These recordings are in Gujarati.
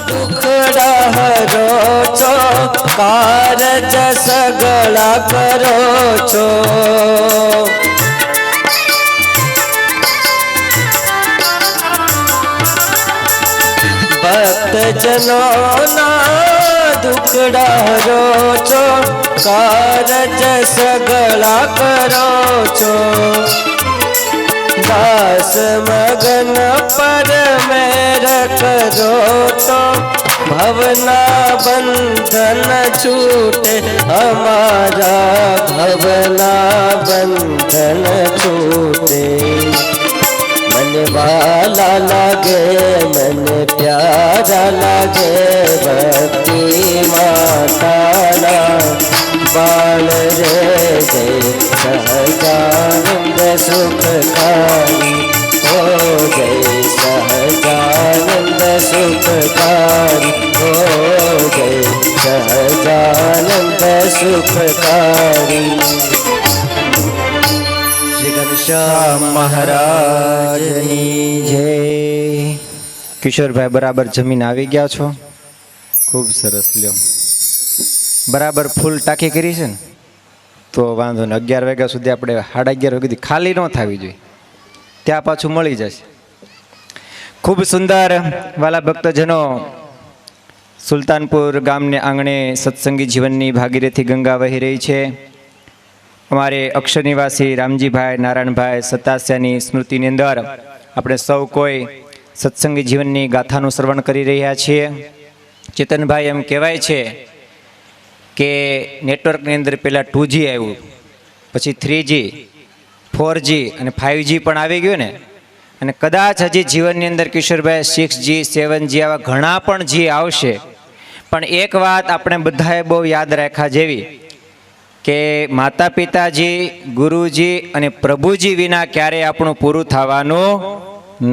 દુખડા હરો છો, કારજ સગળા કરો છો. ભક્તજનોના દુખડા હરો છો, કારજ સગળા કરો છો. દાસ મગન પર મેર કરો તો ભવના બંધન છૂટે, અમારા ભવના બંધન છૂટે. મને વાલા લાગે, મને પ્યારા લાગે, ભક્તિ માતાના બાળ રે જય સહજાનંદ સુખકારી. ઓ જય સહજાનંદ સુખકારી. ઓ જય સહજાનંદ સુખકારી. શ્રી ઘનશ્યામ મહારાજની જય. કિશોરભાઈ બરાબર જમીન આવી ગયા છો? ખૂબ સરસ. લ્યો, બરાબર ફૂલ ટાંકી કરી છે ને તો વાંધો ને. 11 વાગ્યા સુધી આપણે 11:30 વાગ્યાથી ખાલી ન થવી જોઈએ, ત્યાં પાછું મળી જશે. ખૂબ સુંદર વાલા ભક્તજનો, સુલતાનપુર ગામને આંગણે સત્સંગી જીવનની ભાગીરથી ગંગા વહી રહી છે. અમારે અક્ષર નિવાસી રામજીભાઈ નારાયણભાઈ સતાસ્યાની સ્મૃતિની અંદર આપણે સૌ કોઈ સત્સંગી જીવનની ગાથાનું શ્રવણ કરી રહ્યા છીએ. ચેતનભાઈ એમ કહેવાય છે કે નેટવર્કની અંદર પહેલાં 2G આવ્યું, પછી 3G, 4G અને 5G પણ આવી ગયું ને. અને કદાચ હજી જીવનની અંદર કિશોરભાઈ 6G 7G આવા ઘણા પણ G આવશે. પણ એક વાત આપણે બધાએ બહુ યાદ રાખ્યા જેવી કે માતા પિતાજી, ગુરુજી અને પ્રભુજી વિના ક્યારેય આપણું પૂરું થવાનું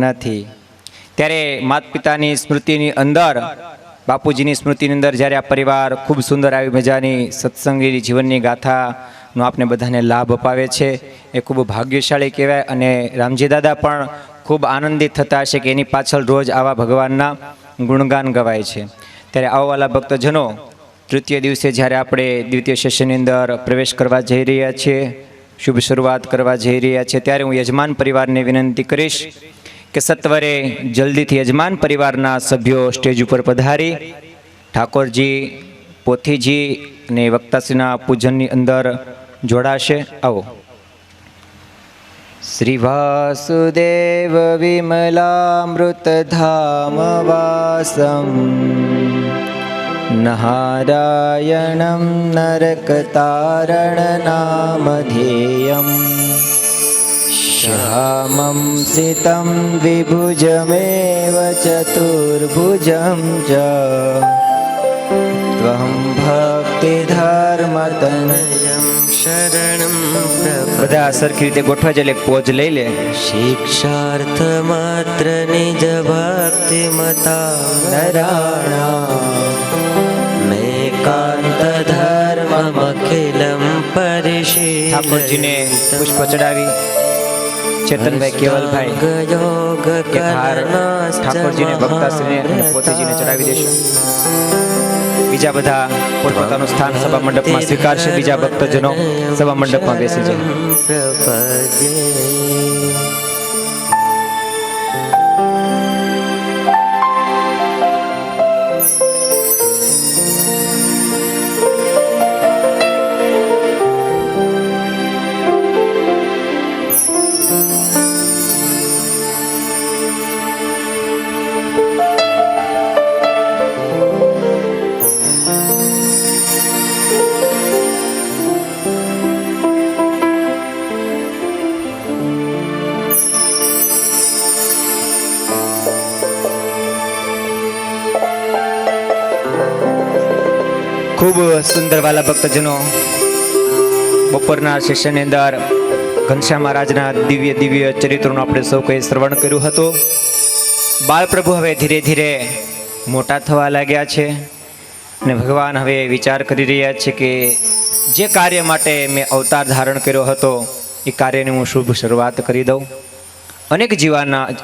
નથી. ત્યારે માતા પિતાની સ્મૃતિની અંદર, બાપુજીની સ્મૃતિની અંદર જ્યારે આ પરિવાર ખૂબ સુંદર આવી મજાની સત્સંગી જીવનની ગાથાનો આપણે બધાને લાભ અપાવે છે, એ ખૂબ ભાગ્યશાળી કહેવાય. અને રામજી દાદા પણ ખૂબ આનંદિત થતા હશે કે એની પાછળ રોજ આવા ભગવાનના ગુણગાન ગવાય છે. ત્યારે આવવાલા ભક્તજનો, તૃતીય દિવસે જ્યારે આપણે દ્વિતીય સેશનની અંદર પ્રવેશ કરવા જઈ રહ્યા છીએ, શુભ શરૂઆત કરવા જઈ રહ્યા છીએ, ત્યારે હું યજમાન પરિવારને વિનંતી કરીશ કે સત્વરે જલ્દીથી યજમાન પરિવારના સભ્યો સ્ટેજ ઉપર પધારી ઠાકોરજી, પોથીજી અને વક્તાશ્રીના પૂજનની અંદર જોડાશે. આવો. શ્રી વાસુદેવ વિમલામૃતધામ વાસમ નારાયણં નરકતારણ નામધેયં શ્યામં સિतं વિભુજમેવ ચતુર્ભુજં ચ ત્વં ભક્તિધર્મતનયં શરણં. બધા સરખી રીતે ગોઠવા જાય, એટલે પોજ લઈ લે. શિક્ષાર્થ માત્ર નિજ ભક્તિ મતા નરાણા મેકાંત ધર્મમ અખિલમ પરિશીલ. ઠાકોરજીને પુષ્પ ચડાવી ચેતનભાઈ, કેવલભાઈ એક હાર ઠાકોરજીને, ભક્તાશ્રીને અને પોથીજીને ચડાવી દેશું. બીજા બધા પોતપોતાનું સ્થાન સભા મંડપમાં સ્વીકારશે. બીજા ભક્તજનો સભા મંડપમાં બેસી જાય. ખૂબ સુંદર વાલા ભક્તજનો, બપોરના સેશનની અંદર ઘનશ્યામ મહારાજના દિવ્ય ચરિત્રનું આપણે સૌ કોઈ શ્રવણ કર્યું હતું. બાળપ્રભુ હવે ધીરે ધીરે મોટા થવા લાગ્યા છે અને ભગવાન હવે વિચાર કરી રહ્યા છે કે જે કાર્ય માટે મેં અવતાર ધારણ કર્યો હતો એ કાર્યની હું શુભ શરૂઆત કરી દઉં.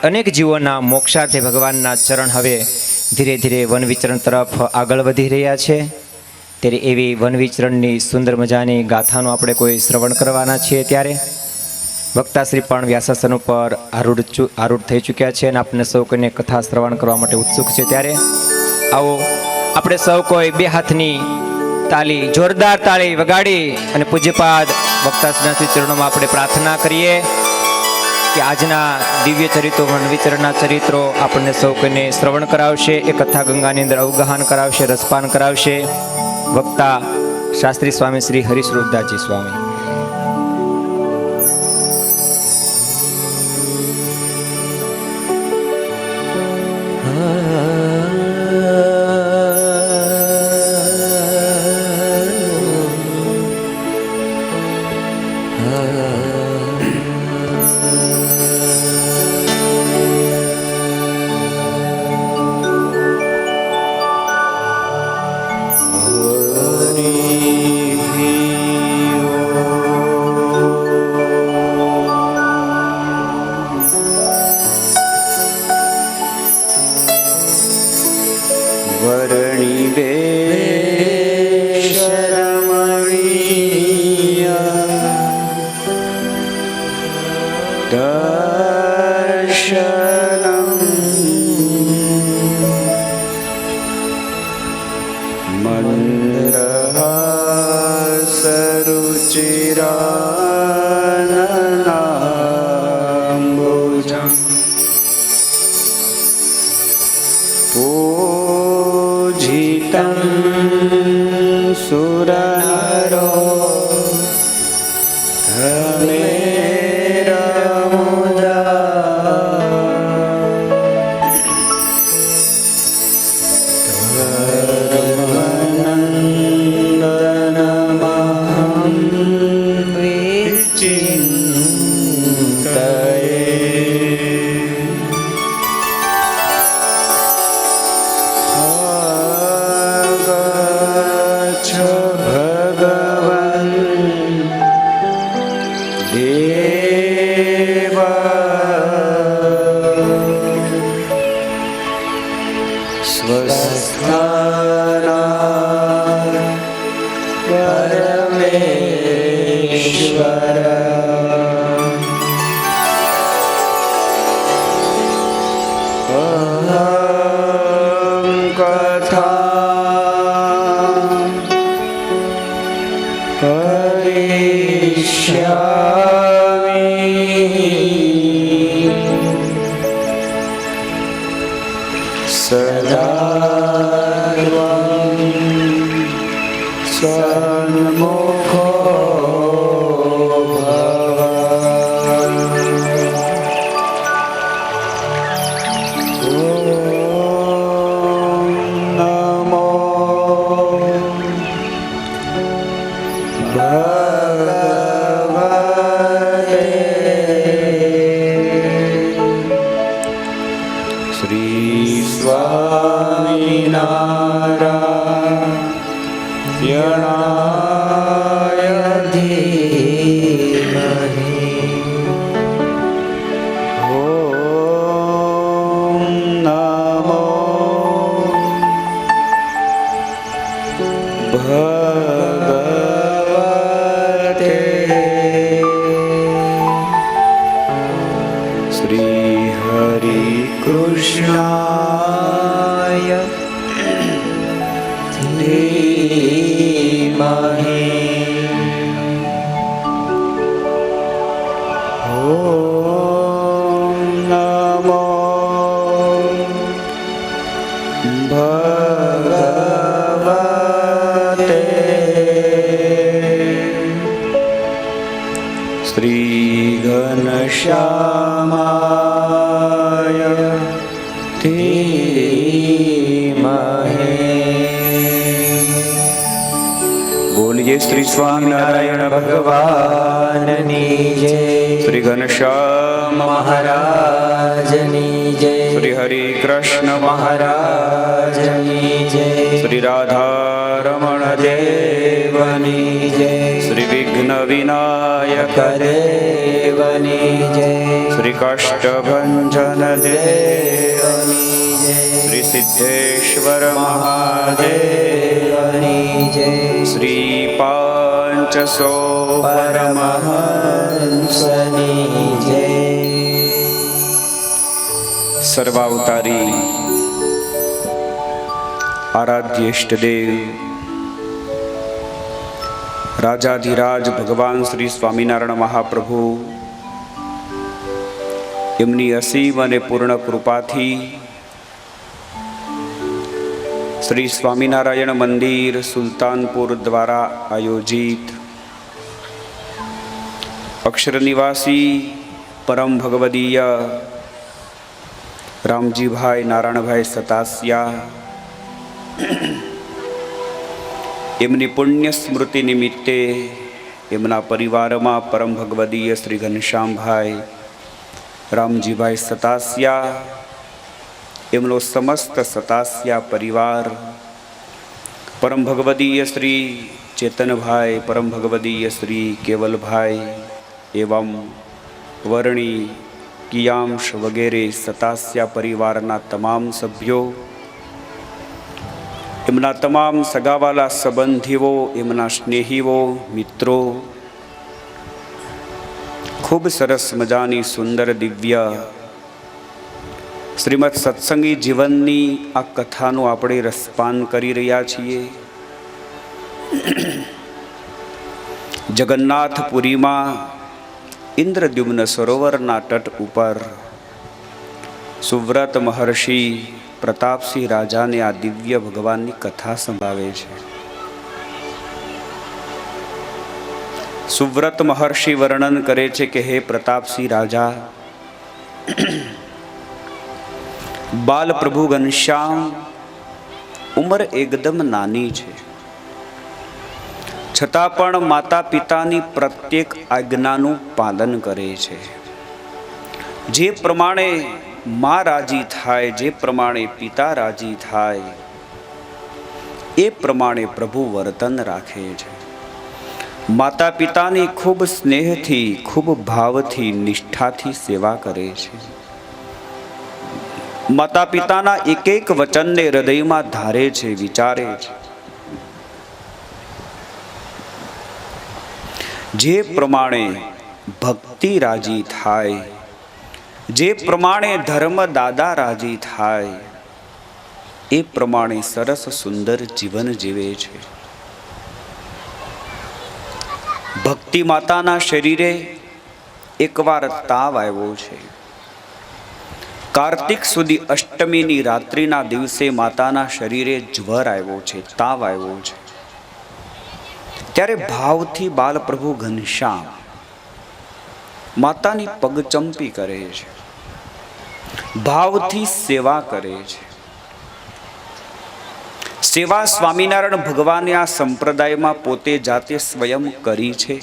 અનેક જીવોના મોક્ષાર્થે ભગવાનના ચરણ હવે ધીરે ધીરે વન વિચરણ તરફ આગળ વધી રહ્યા છે, ત્યારે એવી વન વિચરણની સુંદર મજાની ગાથાનું આપણે કોઈ શ્રવણ કરવાના છીએ. ત્યારે વક્તાશ્રી પણ વ્યાસાસન ઉપર આરૂઢ થઈ ચૂક્યા છે અને આપણે સૌ કોઈને કથા શ્રવણ કરવા માટે ઉત્સુક છે. ત્યારે આવો આપણે સૌ કોઈ બે હાથની તાલી, જોરદાર તાળી વગાડી અને પૂજ્યપાદ વક્તાશ્રીના ચરણોમાં આપણે પ્રાર્થના કરીએ કે આજના દિવ્ય ચરિત્રો, વન વિચરણના ચરિત્રો આપણને સૌ કોઈને શ્રવણ કરાવશે, એ કથા ગંગાની અંદર અવગાહન કરાવશે, રસપાન કરાવશે વક્તા શાસ્ત્રી સ્વામી શ્રી હરિસ્વરૂપદાસજી સ્વામી. बोलिए श्री स्वामीनारायण भगवाननी जय, श्री घनश्याम महाराजनी जय, श्री हरि कृष्ण महाराजनी जय, श्री राधा रमण देवनी जय, श्री विघ्न विनायक देवनी जय, श्री कष्ट भंजन देवनी जय, श्री સિદ્ધેશ્વર મહાદેવની જય શ્રી પાંચસો પરમહંસની જય સર્વાવતારી આરાધ્ય ઇષ્ટદેવ રાજાધિરાજ ભગવાન શ્રી સ્વામિનારાયણ મહાપ્રભુ એમની અસીમ અને પૂર્ણ કૃપાથી શ્રી સ્વામિનારાયણ મંદિર સુલતાનપુર દ્વારા આયોજિત અક્ષર નિવાસી પરમ ભગવદીય રામજીભાઈ નારાયણભાઈ સતાસિયા એમની પુણ્ય સ્મૃતિ નિમિત્તે એમના પરિવારમાં પરમ ભગવદીય શ્રી ઘનશ્યામભાઈ રામજીભાઈ સતાસિયા એમનો સમસ્ત સતાસિયા પરિવાર, પરમ ભગવદીય શ્રી ચેતનભાઈ, પરમ ભગવદીય શ્રી કેવલભાઈ એવં વર્ણી કિયાંશ વગેરે સતાસિયા પરિવારના તમામ સભ્યો, એમના તમામ સગાવાલા સંબંધીઓ, એમના સ્નેહીઓ, મિત્રો, ખૂબ સરસ મજાની સુંદર દિવ્ય શ્રીમદ સત્સંગી જીવનની આ કથાનું આપણે રસપાન કરી રહ્યા છીએ. જગન્નાથપુરીમાં ઇન્દ્રદ્યુમ્ન સરોવરના તટ ઉપર સુવ્રત મહર્ષિ પ્રતાપસિંહ રાજાને આ દિવ્ય ભગવાનની કથા સંભળાવે છે. સુવ્રત મહર્ષિ વર્ણન કરે છે કે હે પ્રતાપસિંહ રાજા, બાલ પ્રભુ ઘનશ્યામ ઉંમર એકદમ નાની છે, છતાં પણ માતા પિતાની પ્રત્યેક આજ્ઞાનું પાલન કરે છે. જે પ્રમાણે મા રાજી થાય, જે પ્રમાણે પિતા રાજી થાય, એ પ્રમાણે પ્રભુ વર્તન રાખે છે. માતા પિતાની ખૂબ સ્નેહથી, ખૂબ ભાવથી, નિષ્ઠાથી સેવા કરે છે. માતા પિતાના એક એક વચનને હૃદયમાં ધારે છે, વિચારે છે. જે પ્રમાણે ભક્તિ રાજી થાય, જે પ્રમાણે ધર્મ દાદા રાજી થાય, એ પ્રમાણે સરસ સુંદર જીવન જીવે છે. ભક્તિ માતાના શરીરે એકવાર તાવ આવ્યો છે. કાર્તિક સુધી અષ્ટમીની રાત્રિના દિવસે માતાના શરીરે જ્વર આવ્યો છે, તાવ આવ્યો છે. ત્યારે ભાવથી બાલપ્રભુ ઘનશ્યામ માતાની પગચંપી કરે છે, ભાવથી સેવા કરે છે. સેવા સ્વામિનારાયણ ભગવાને આ સંપ્રદાયમાં પોતે જાતે સ્વયં કરી છે.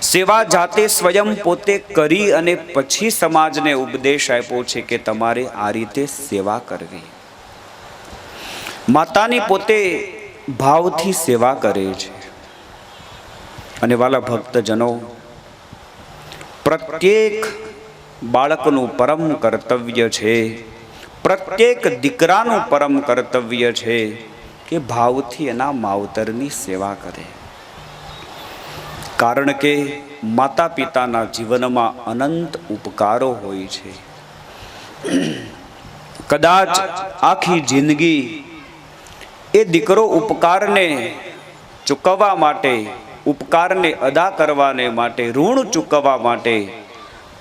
સેવા જાતે સ્વયં પોતે કરી અને પછી સમાજને ઉપદેશ આપ્યો છે કે તમારે આ રીતે સેવા કરવી. માતાની પોતે ભાવથી સેવા કરે છે. અને વાલા ભક્તજનો, પ્રત્યેક બાળકનું પરમ કર્તવ્ય છે, પ્રત્યેક દીકરાનું પરમ કર્તવ્ય છે કે ભાવથી એના માવતરની સેવા કરે. કારણ કે માતા પિતાના જીવનમાં અનંત ઉપકારો હોય છે. કદાચ આખી જિંદગી એ દીકરો ઉપકારને ચૂકવવા માટે, ઉપકારને અદા કરવાને માટે, ઋણ ચૂકવવા માટે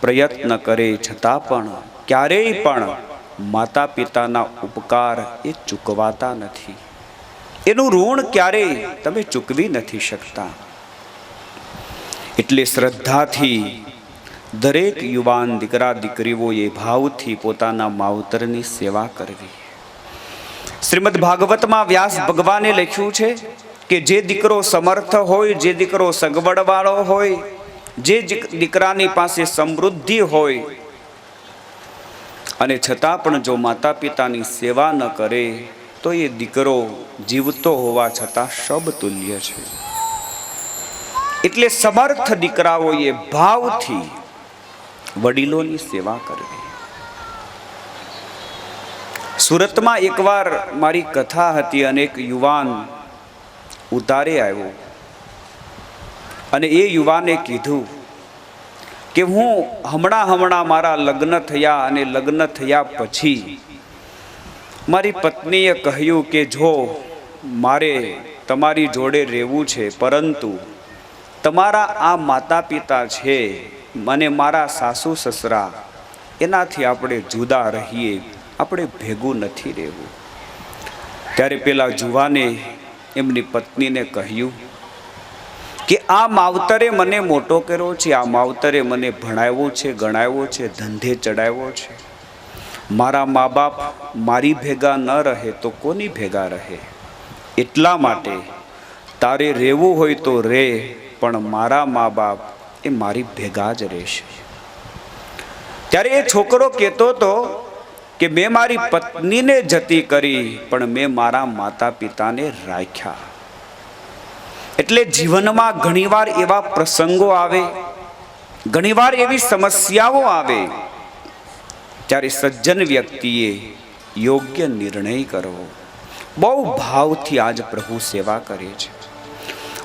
પ્રયત્ન કરે, છતાં પણ ક્યારેય પણ માતા પિતાના ઉપકાર એ ચૂકવાતા નથી. એનું ઋણ ક્યારેય તમે ચૂકવી નથી શકતા. એટલે શ્રદ્ધાથી દરેક યુવાન દીકરા દીકરીઓએ ભાવથી પોતાના માવતરની સેવા કરવી. શ્રીમદ ભાગવતમાં વ્યાસ ભગવાને લખ્યું છે કે જે દીકરો સમર્થ હોય, જે દીકરો સગવડવાળો હોય, જે દીકરાની પાસે સમૃદ્ધિ હોય અને છતાં પણ જો માતા પિતાની સેવા ન કરે તો એ દીકરો જીવતો હોવા છતાં શબતુલ્ય છે. એટલે સમર્થ દીકરાઓએ ભાવથી વડીલોની સેવા કરવી. સુરતમાં એકવાર મારી કથા હતી અને એક યુવાન ઉતારે આવ્યો અને એ યુવાને કીધું કે હું હમણાં મારા લગ્ન થયા અને લગ્ન થયા પછી મારી પત્નીએ કહ્યું કે જો મારે તમારી જોડે રહેવું છે, પરંતુ તમારા આ માતા પિતા છે મને મારા સાસુ સસરા એનાથી આપણે જુદા રહીએ, આપણે ભેગું નથી રહેવું. ત્યારે પેલા જુવાને એમની પત્નીને કહ્યું કે આ માવતરે મને મોટો કર્યો છે, આ માવતરે મને ભણાવ્યો છે, ગણાવ્યો છે, ધંધે ચડાવ્યો છે. મારા મા બાપ મારી ભેગા ન રહે તો કોની ભેગા રહે? એટલા માટે તારે રહેવું હોય તો રહે, પણ મારા મા બાપ એ મારી ભેગા જ રહેશે. ત્યારે એ છોકરો કહેતો હતો કે મેં મારી પત્નીને જતી કરી, પણ મેં મારા માતા પિતાને રાખ્યા. એટલે જીવનમાં ઘણીવાર એવા પ્રસંગો આવે, ઘણીવાર એવી સમસ્યાઓ આવે, ત્યારે સજ્જન વ્યક્તિએ યોગ્ય નિર્ણય કરવો. બહુ ભાવથી આજ પ્રભુ સેવા કરે છે.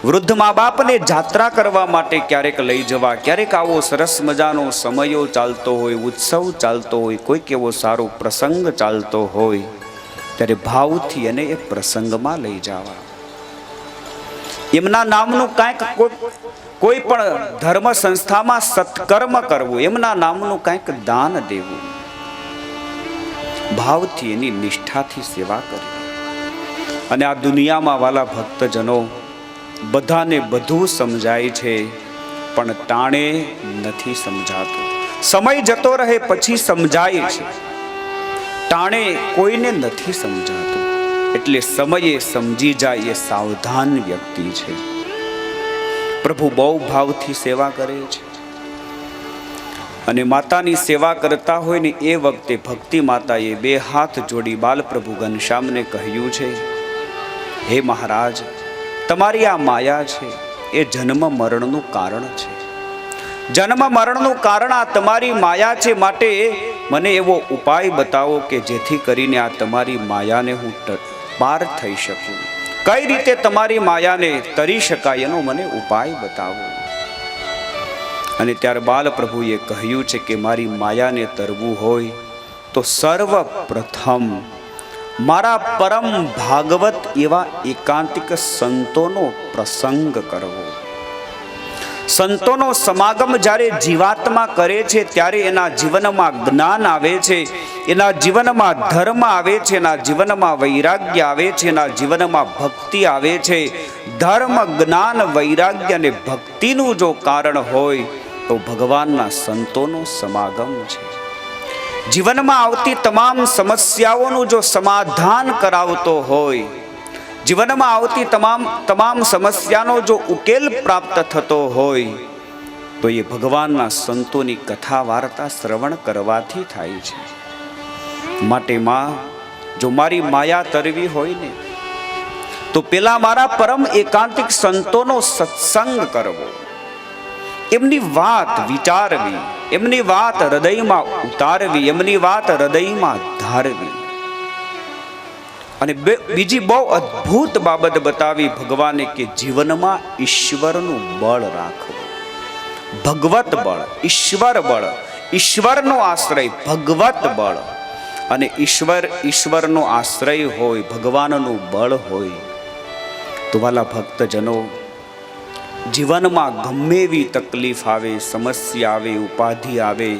વૃદ્ધ મા બાપને જાત્રા કરવા માટે ક્યારેક લઈ જવા, ક્યારેક આવો સરસ મજાનો સમયો ચાલતો હોય, ઉત્સવ ચાલતો હોય, કોઈક એવો સારો પ્રસંગ ચાલતો હોય, ત્યારે ભાવથી એને એ પ્રસંગમાં લઈ જવા. એમના નામનું કાંઈક કોઈ પણ ધર્મ સંસ્થામાં સત્કર્મ કરવું, એમના નામનું કાંઈક દાન દેવું, ભાવથી એની નિષ્ઠાથી સેવા કરવી. અને આ દુનિયામાં વાલા ભક્તજનો, બધાને બધું સમજાય છે, પણ ટાણે નથી સમજાતું. સમય જતો રહે પછી સમજાય છે, ટાણે કોઈને નથી સમજાતું. એટલે સમયે સમજી જાય એ સાવધાન વ્યક્તિ છે. પ્રભુ બહુ ભાવથી સેવા કરે છે. અને માતાની સેવા કરતા હોય ને એ વખતે ભક્તિ માતાએ બે હાથ જોડી બાલપ્રભુ ઘનશ્યામને કહ્યું છે, હે મહારાજ, તમારી આ માયા છે એ જન્મ મરણનું કારણ છે. જન્મ મરણનું કારણ આ તમારી માયા છે. માટે મને એવો ઉપાય બતાવો કે જેથી કરીને આ તમારી માયાને હું પાર થઈ શકું. કઈ રીતે તમારી માયાને તરી શકાય એનો મને ઉપાય બતાવો. અને ત્યારે બાલપ્રભુએ કહ્યું છે કે મારી માયાને તરવું હોય તો સર્વપ્રથમ મારા પરમ ભાગવત એવા એકાંતિક સંતોનો પ્રસંગ કરવો. સંતોનો સમાગમ જ્યારે જીવાત્મા કરે છે ત્યારે એના જીવનમાં જ્ઞાન આવે છે, એના જીવનમાં ધર્મ આવે છે, એના જીવનમાં વૈરાગ્ય આવે છે, એના જીવનમાં ભક્તિ આવે છે. ધર્મ, જ્ઞાન, વૈરાગ્ય અને ભક્તિનું જો કારણ હોય તો ભગવાનના સંતોનો સમાગમ છે. જીવનમાં આવતી તમામ સમસ્યાઓનું જો સમાધાન કરાવતો હોય, જીવનમાં આવતી તમામ સમસ્યાનો જો ઉકેલ પ્રાપ્ત થતો હોય, તો એ ભગવાનના સંતોની કથા વાર્તા શ્રવણ કરવાથી થાય છે. માટે માં, જો મારી માયા તરવી હોય ને તો પેલા મારા પરમ એકાંતિક સંતોનો સત્સંગ કરવો, એમની વાત વિચારવી, એમની વાત હૃદયમાં ઉતારવી, એમની વાત હૃદયમાં ધારવી. અને બીજી બહુ અદ્ભુત બાબત બતાવી ભગવાને કે જીવનમાં ઈશ્વરનું બળ રાખવું. ભગવત બળ, ઈશ્વર બળ, ઈશ્વરનો આશ્રય ભગવત બળ. અને ઈશ્વરનો આશ્રય હોય, ભગવાનનું બળ હોય તો વાલા ભક્તજનો, જીવનમાં ગમે એવી તકલીફ આવે, સમસ્યા આવે, ઉપાધિ આવે,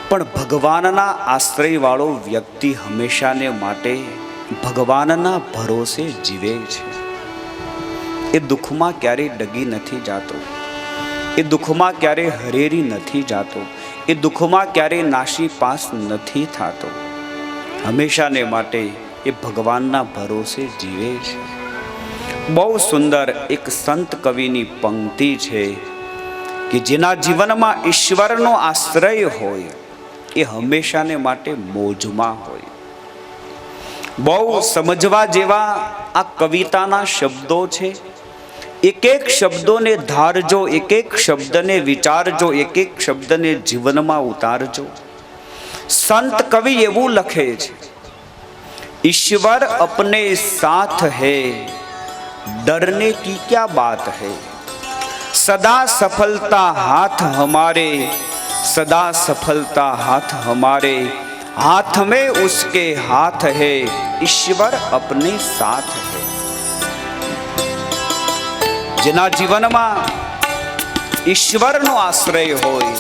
પણ ભગવાનના આશ્રયવાળો વ્યક્તિ હંમેશાને માટે ભગવાનના ભરોસે જીવે છે. એ દુઃખમાં ક્યારેય ડગી નથી જાતો, એ દુઃખમાં ક્યારેય હરેરી નથી જાતો, એ દુઃખમાં ક્યારેય નાશી પાસ નથી થતો. હંમેશાને માટે એ ભગવાનના ભરોસે જીવે છે. બહુ સુંદર એક સંત કવિની પંક્તિ છે કે જેના જીવનમાં ઈશ્વરનો આશ્રય હોય એ હંમેશાને માટે મોજમાં હોય. બહુ સમજવા જેવા આ કવિતાના શબ્દો છે. એક એક શબ્દોને ધારજો, એક એક શબ્દને વિચારજો, એક એક શબ્દને જીવનમાં ઉતારજો. સંત કવિ એવું લખે છે ईश्वर अपने साथ है, डरने की क्या बात है। सदा सफलता हाथ हमारे, सदा सफलता हाथ हमारे, हाथ में उसके हाथ है, ईश्वर अपने साथ है। જેના જીવનમાં ઈશ્વરનો આશ્રય હોય,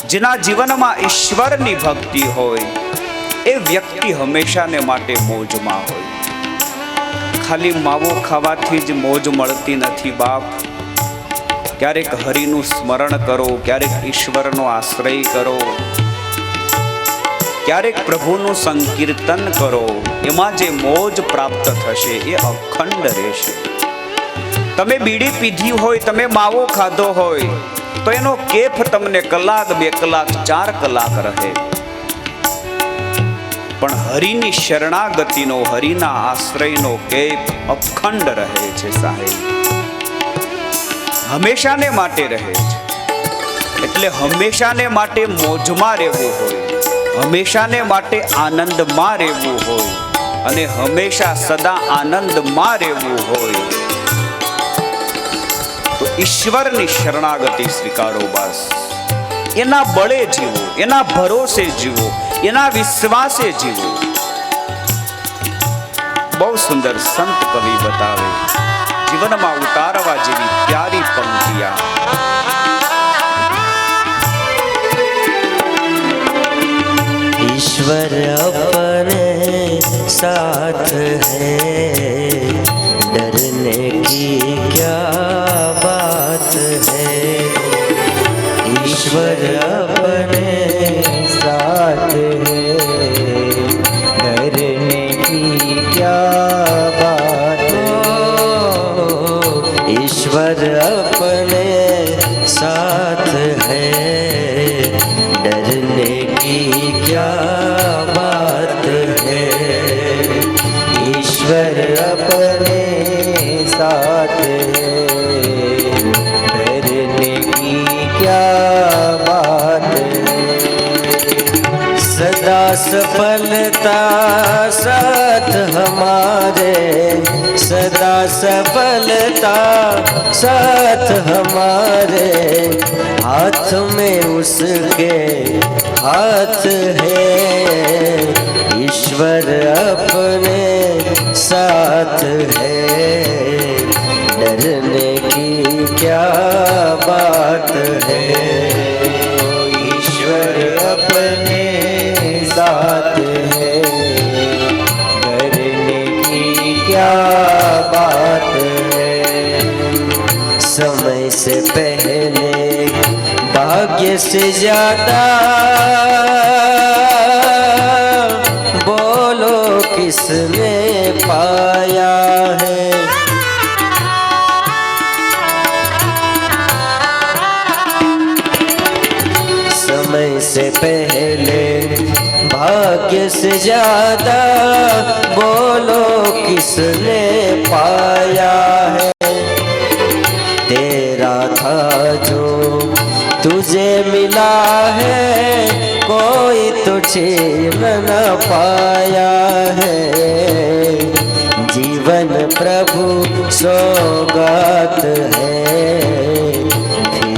જેના જીવનમાં ઈશ્વરની ભક્તિ હોય, એ વ્યક્તિ હંમેશાને માટે મોજમાં હોય। ખાલી માવો ખાવાથી જ મોજ મળતી નથી બાપ। ક્યારેક હરિનું સ્મરણ કરો, ક્યારેક ઈશ્વરનો આશ્રય કરો, ક્યારેક પ્રભુનું સંકીર્તન કરો, એમાં જે મોજ પ્રાપ્ત થશે એ અખંડ રહેશે। તમે બીડી પીધી હોય, તમે માવો ખાધો હોય, તો એનો કેફ તમને કલાક, 2 કલાક, 4 કલાક રહે, પણ હરિની શરણાગતિનો, હરિના આશ્રયનો કેફ અખંડ રહે છે સાહેબ, હંમેશાને માટે રહે છે। એટલે હંમેશાને માટે મોજમાં રહેવું હોય, હંમેશાને માટે આનંદમાં રહેવું હોય, અને હંમેશા સદા આનંદમાં રહેવું હોય તો ઈશ્વરની શરણાગતિ સ્વીકારો બસ। એના બળે જીવો, એના ભરોસે જીવો, એના વિશ્વાસે જીવો। બહુ સુંદર સંત કવિ બતાવે, જીવનમાં ઉતારવા જેવી પ્યારી પંક્તિયા। ईश्वर अपने साथ है, डरने की क्या बात है। ईश्वर अपने साथ है, डरने की क्या बात है। ईश्वर अपने साथ है, डरने की क्या बात है। ईश्वर अपने साथ है, डरने की क्या बात है। सदा सफलता साथ हमारे, सदा सफलता साथ हमारे, हाथ में उसके हाथ है। ईश्वर अपने साथ है, डरने की क्या बात है। ईश्वर अपने साथ है, डरने की क्या बात है। समय से पहले भाग्य से ज्यादा बोलो किसने पाया है। समय से पहले भाग्य से ज्यादा बोलो किसने पाया है। तेरा था जो तुझे मिला है, कोई तो छीन न पाया है। जीवन प्रभु सौगात है,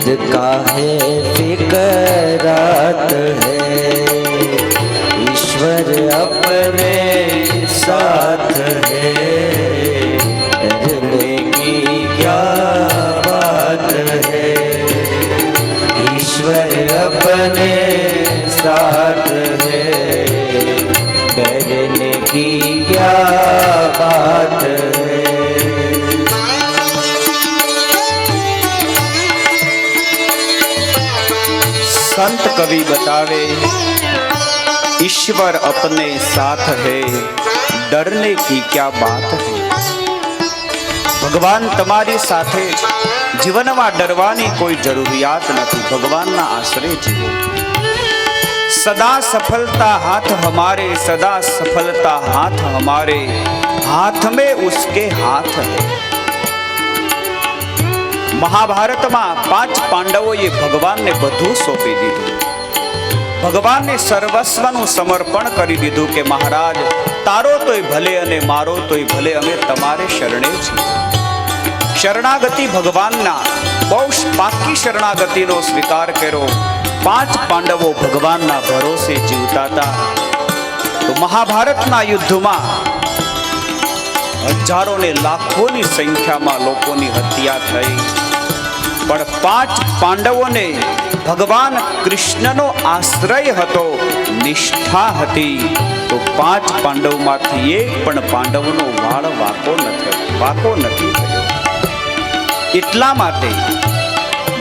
फिर काहे फिकरात है। ईश्वर अपने साथ है, डरने की क्या बात है। ईश्वर अपने साथ है, डरने की क्या बात है। संत कवि बतावे, ईश्वर अपने साथ है, डरने की क्या बात है। ભગવાન તમારી સાથે, જીવનમાં ડરવાની કોઈ જરૂરિયાત નથી। ભગવાનના આશ્રય જીવો। સદા સફલતા હાથ હમારે, સદા સફલતા હાથ હમારે, હાથ में उसके हाथ है। મહાભારતમાં 5 પાંડવોએ ભગવાનને બધું સોંપી દીધું। ભગવાનને સર્વસ્વનું સમર્પણ કરી દીધું કે મહારાજ તારો તોય ભલે અને મારો તોય ભલે, અમે તમારે શરણે છીએ. શરણાગતિ ભગવાનના બહુ પાકી શરણાગતિનો સ્વીકાર કર્યો. 5 પાંડવો ભગવાનના ભરોસે જીવતા હતા. તો મહાભારતના યુદ્ધમાં હજારો ને લાખોની સંખ્યામાં લોકોની હત્યા થઈ, પણ 5 પાંડવોને ભગવાન કૃષ્ણનો આશ્રય હતો, નિષ્ઠા હતી. તો 5 પાંડવમાંથી એક પણ પાંડવનો વાળ વાકો નથી થયો. એટલા માટે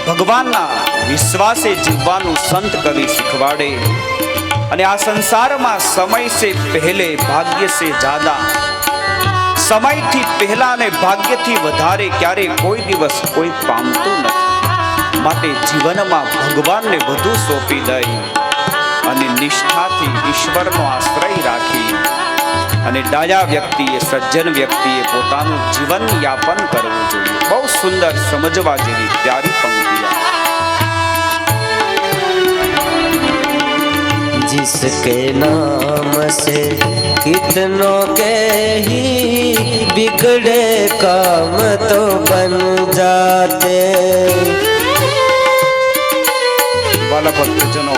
ભગવાનના વિશ્વાસે જીવવાનું સંત કવિ શીખવાડે. અને આ સંસારમાં સમય સે પહેલે ભાગ્ય સે જ્યાદા, સમયથી પહેલા અને ભાગ્યથી વધારે ક્યારે કોઈ દિવસ કોઈ પામતું નથી. માટે જીવનમાં ભગવાનને વધુ સોંપી દઈ અને નિષ્ઠાથી ઈશ્વરનો આશ્રય રાખી અને ડાયા વ્યક્તિએ, સજ્જન વ્યક્તિએ પોતાનું જીવન યાપન કરવું જોઈએ. બહુ સુંદર, સમજવા જેવી પ્યારી પંક્તિઓ. जिसके नाम से कितनों के ही बिगड़े काम तो बन जाते. વાલા ભક્તજનો,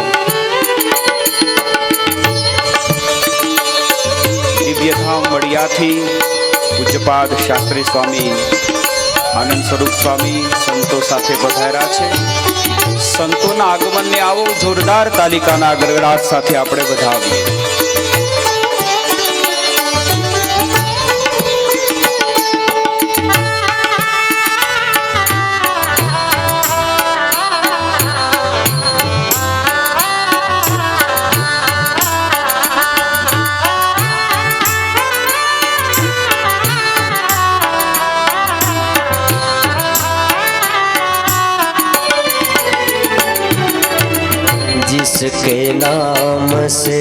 દિવ્યધામ વડિયાથી પૂજ્યપાદ શાસ્ત્રી સ્વામી આનંદ સ્વરૂપ સ્વામી સંતો સાથે પધાર્યા છે. સંતોના આગમનને આવો જોરદાર તાલિકાના ગડગડાટ સાથે આપણે વધાવીએ. जिसके नाम से